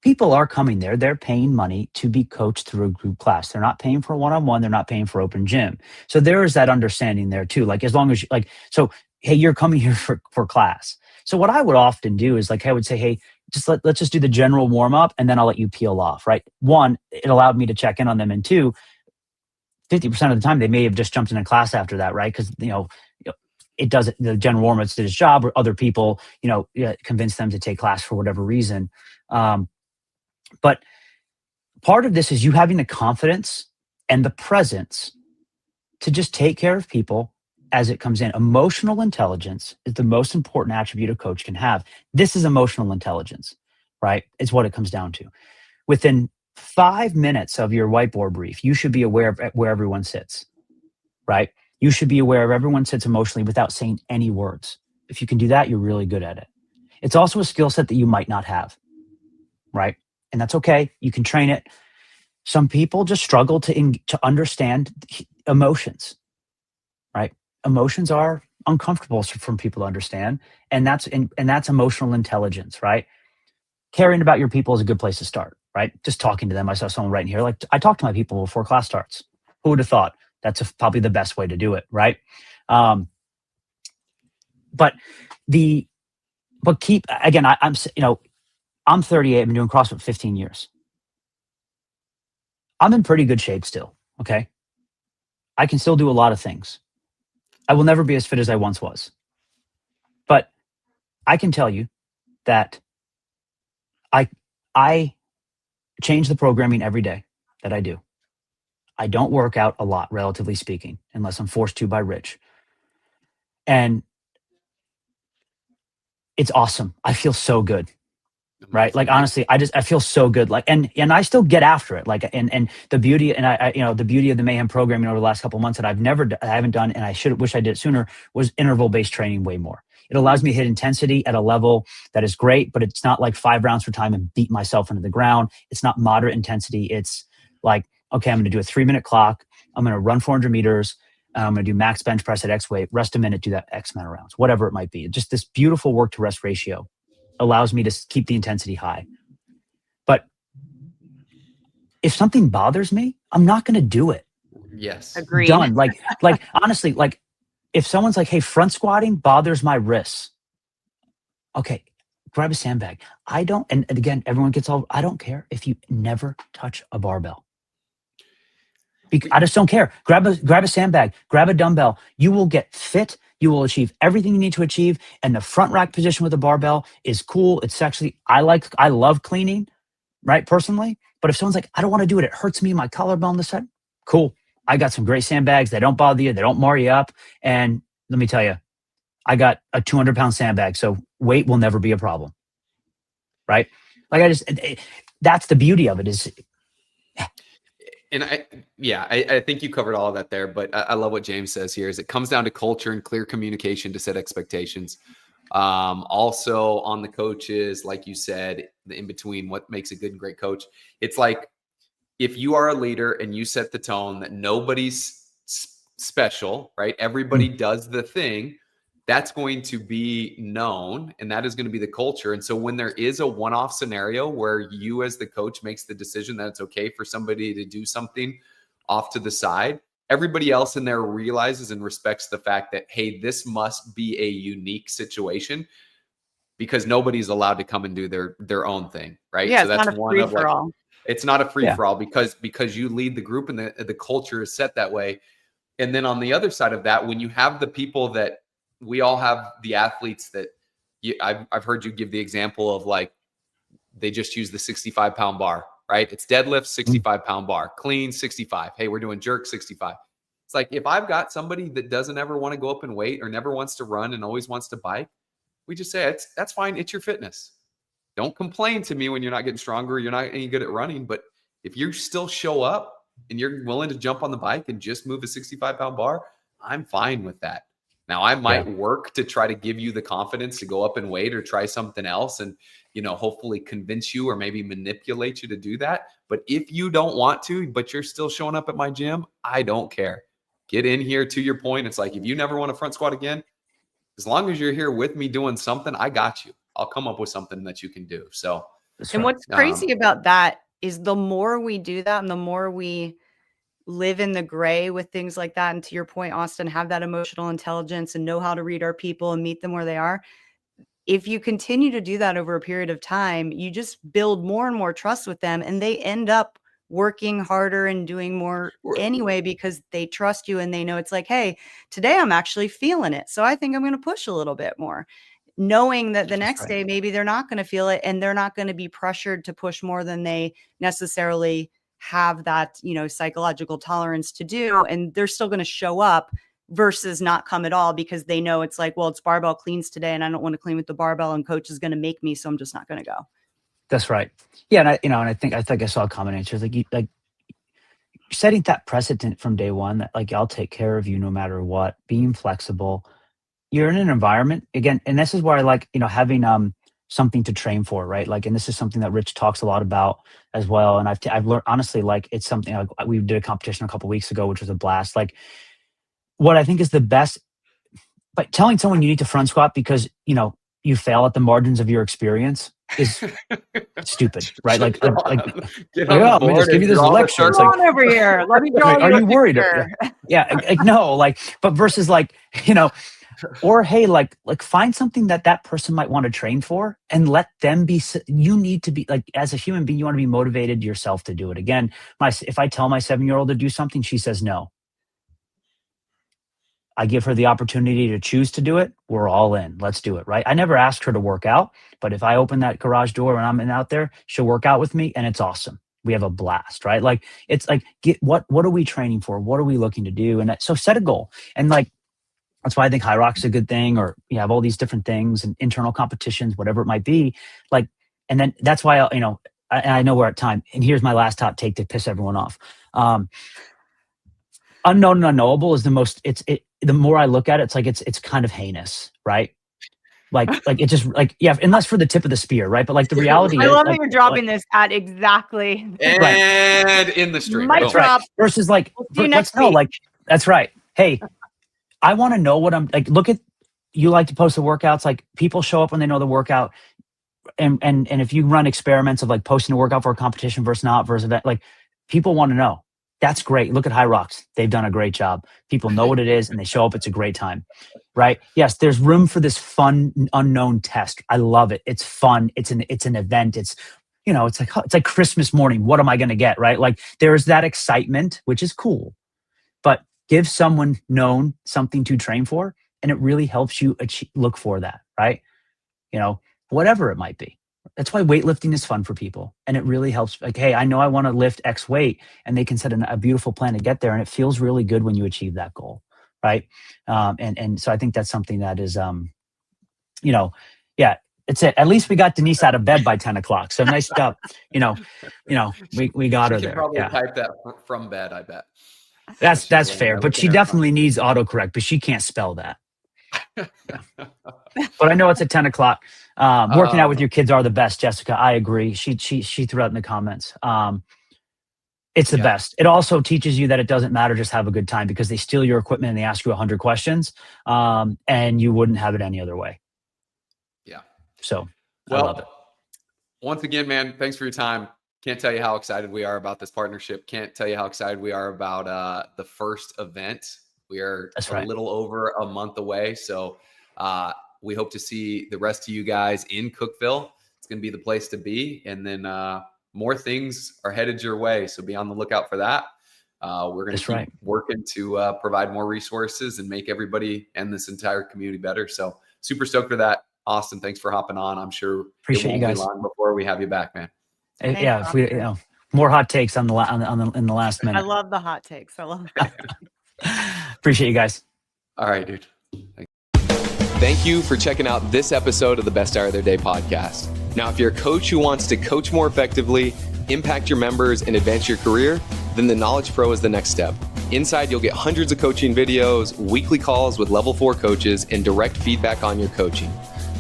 People are coming there. They're paying money to be coached through a group class. They're not paying for one-on-one. They're not paying for open gym. So there is that understanding there too. Like, as long as hey, you're coming here for class. So what I would often do is I would say, hey, let's just do the general warm up and then I'll let you peel off, right? One, it allowed me to check in on them. And two, 50% of the time they may have just jumped in a class after that, right? Because, it doesn't, the general warm up did its job, or other people, convinced them to take class for whatever reason. But part of this is you having the confidence and the presence to just take care of people as it comes in. Emotional intelligence is the most important attribute a coach can have. This is emotional intelligence, right? It's what it comes down to. Within 5 minutes of your whiteboard brief, you should be aware of where everyone sits, right? You should be aware of everyone sits emotionally without saying any words. If you can do that, you're really good at it. It's also a skill set that you might not have, right? And that's okay. You can train it. Some people just struggle to understand emotions, right? Emotions are uncomfortable for people to understand, and that's emotional intelligence, right? Caring about your people is a good place to start, right? Just talking to them. I saw someone right in here. I talk to my people before class starts. Who would have thought? That's probably the best way to do it, right? But keep, again, I'm 38. I've been doing CrossFit 15 years. I'm in pretty good shape still, okay? I can still do a lot of things. I will never be as fit as I once was. But I can tell you that I change the programming every day that I do. I don't work out a lot, relatively speaking, unless I'm forced to by Rich. And it's awesome. I feel so good. Right. Like, honestly, I feel so good. Like, and I still get after it. Like, and the beauty, and the beauty of the Mayhem programming over the last couple of months that I haven't done, and I wish I did it sooner, was interval-based training way more. It allows me to hit intensity at a level that is great, but it's not like 5 rounds for time and beat myself into the ground. It's not moderate intensity. It's like, okay, I'm going to do a 3-minute clock. I'm going to run 400 meters. I'm going to do max bench press at X weight, rest a minute, do that X amount of rounds, whatever it might be. Just this beautiful work to rest ratio allows me to keep the intensity high. if something bothers me, I'm not going to do it. Yes. Agreed. Done. Like honestly, like if someone's like, hey, front squatting bothers my wrists. Okay, grab a sandbag. And again, everyone gets I don't care if you never touch a barbell. I just don't care. Grab a sandbag, grab a dumbbell. You will get fit. You will achieve everything you need to achieve. And the front rack position with the barbell is cool. It's sexy. I love cleaning, right? Personally. But if someone's like, I don't want to do it, it hurts me, my collarbone this side. Cool. I got some great sandbags. They don't bother you. They don't mar you up. And let me tell you, I got a 200-pound sandbag. So weight will never be a problem. Right? Like that's the beauty of it is. And I think you covered all of that there, but I love what James says here is it comes down to culture and clear communication to set expectations. Also on the coaches, like you said, the in between what makes a good and great coach. It's like, if you are a leader and you set the tone that nobody's special, right? Everybody does the thing. That's going to be known, and that is going to be the culture. And so when there is a one-off scenario where you as the coach makes the decision that it's okay for somebody to do something off to the side, everybody else in there realizes and respects the fact that, hey, this must be a unique situation because nobody's allowed to come and do their own thing, right? Yeah, so that's not a one of like, free-for-all. it's not a free-for-all because you lead the group and the culture is set that way. And then on the other side of that, when you have the people that we all have the athletes that I've heard you give the example of like, they just use the 65-pound bar, right? It's deadlift, 65-pound bar, clean 65. Hey, we're doing jerk 65. It's like, if I've got somebody that doesn't ever want to go up and weight or never wants to run and always wants to bike, we just say, that's fine. It's your fitness. Don't complain to me when you're not getting stronger. You're not any good at running. But if you still show up and you're willing to jump on the bike and just move a 65-pound bar, I'm fine with that. Now, I might work to try to give you the confidence to go up and weight or try something else and, hopefully convince you or maybe manipulate you to do that. But if you don't want to, but you're still showing up at my gym, I don't care. Get in here. To your point, it's like, if you never want to front squat again, as long as you're here with me doing something, I got you. I'll come up with something that you can do. So, what's crazy about that is the more we do that and the more we live in the gray with things like that. And to your point, Austin, have that emotional intelligence and know how to read our people and meet them where they are. If you continue to do that over a period of time, you just build more and more trust with them, and they end up working harder and doing more anyway, because they trust you and they know it's like, hey, today I'm actually feeling it. So I think I'm going to push a little bit more, knowing that the next day, maybe they're not going to feel it and they're not going to be pressured to push more than they necessarily have that, psychological tolerance to do. And they're still going to show up versus not come at all because they know it's like, well, it's barbell cleans today and I don't want to clean with the barbell and coach is going to make me. So I'm just not going to go. That's right. Yeah. And I think I saw a comment answer like setting that precedent from day one that like, I'll take care of you no matter what, being flexible. You're in an environment again. And this is where I like, having, something to train for, right? Like, and this is something that Rich talks a lot about as well. And I've learned, honestly, like it's something like we did a competition a couple of weeks ago, which was a blast. Like what I think is the best, but telling someone you need to front squat because, you fail at the margins of your experience is stupid, right? Like, let me just give you this lecture. Come on over here. Let me draw you. Are you worried? Yeah. No, but versus like, or hey, like find something that person might want to train for and let them be. You need to be like, as a human being, you want to be motivated yourself to do it. Again, if I tell my 7-year-old to do something, she says no. I give her the opportunity to choose to do it. We're all in. Let's do it, right? I never asked her to work out, but if I open that garage door and I'm out there, she'll work out with me and it's awesome. We have a blast, right? Like, it's like, what are we training for? What are we looking to do? And so set a goal. And like, that's why I think High Rock's a good thing, or you have all these different things and internal competitions, whatever it might be. Like, and then that's why, I know we're at time. And here's my last hot take to piss everyone off. Unknown and unknowable is the most, the more I look at it, it's like, it's kind of heinous, right? Like it just like, yeah, unless for the tip of the spear, right? But like the reality I is, love like, that you're dropping this at exactly. And in the stream. Mic drop. Right. Versus like, We'll let's know, like, that's right. Hey, I want to know what I'm like, look at, you like to post the workouts, like people show up when they know the workout. And if you run experiments of like posting a workout for a competition versus not versus event, like People want to know. That's great. Look at High Rocks. They've done a great job. People know what it is and they show up. It's a great time, right? Yes, there's room for this fun, unknown test. I love it. It's fun. It's an event. It's, it's like Christmas morning. What am I going to get, right? Like there's that excitement, which is cool, but give someone known something to train for, and it really helps you look for that, right? Whatever it might be. That's why weightlifting is fun for people. And it really helps. Like, hey, I know I want to lift X weight, and they can set a beautiful plan to get there. And it feels really good when you achieve that goal. Right. And so I think that's something that is, it's it. At least we got Denise out of bed by 10 o'clock. So nice job. We got her She can there. probably type that from bed, I bet. That's fair. But she definitely needs autocorrect, but she can't spell that. But I know it's at 10 o'clock. Working out with your kids are the best, Jessica. I agree. She threw out in the comments. It's the best. It also teaches you that it doesn't matter, just have a good time, because they steal your equipment and they ask you 100 questions, and you wouldn't have it any other way. Yeah. So I love it. Once again, man, thanks for your time. Can't tell you how excited we are about this partnership. Can't tell you how excited we are about the first event. We are a little over a month away. So we hope to see the rest of you guys in Cookeville. It's going to be the place to be. And then more things are headed your way. So be on the lookout for that. We're going to keep working to provide more resources and make everybody and this entire community better. So super stoked for that. Austin, thanks for hopping on. I'm sure appreciate you guys. Be long before we have you back, man. Yeah, if we, more hot takes in the last minute. I love the hot takes. I love it. Appreciate you guys. All right, dude. Thank you for checking out this episode of the Best Hour of Their Day podcast. Now, if you're a coach who wants to coach more effectively, impact your members, and advance your career, then the Knowledge Pro is the next step. Inside, you'll get hundreds of coaching videos, weekly calls with level 4 coaches, and direct feedback on your coaching.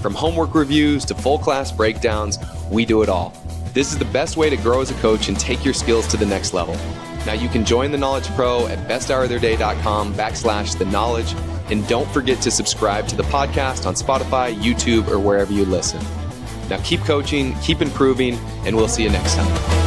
From homework reviews to full class breakdowns, we do it all. This is the best way to grow as a coach and take your skills to the next level. Now you can join the Knowledge Pro at besthouroftheirday.com/the-knowledge. And don't forget to subscribe to the podcast on Spotify, YouTube, or wherever you listen. Now keep coaching, keep improving, and we'll see you next time.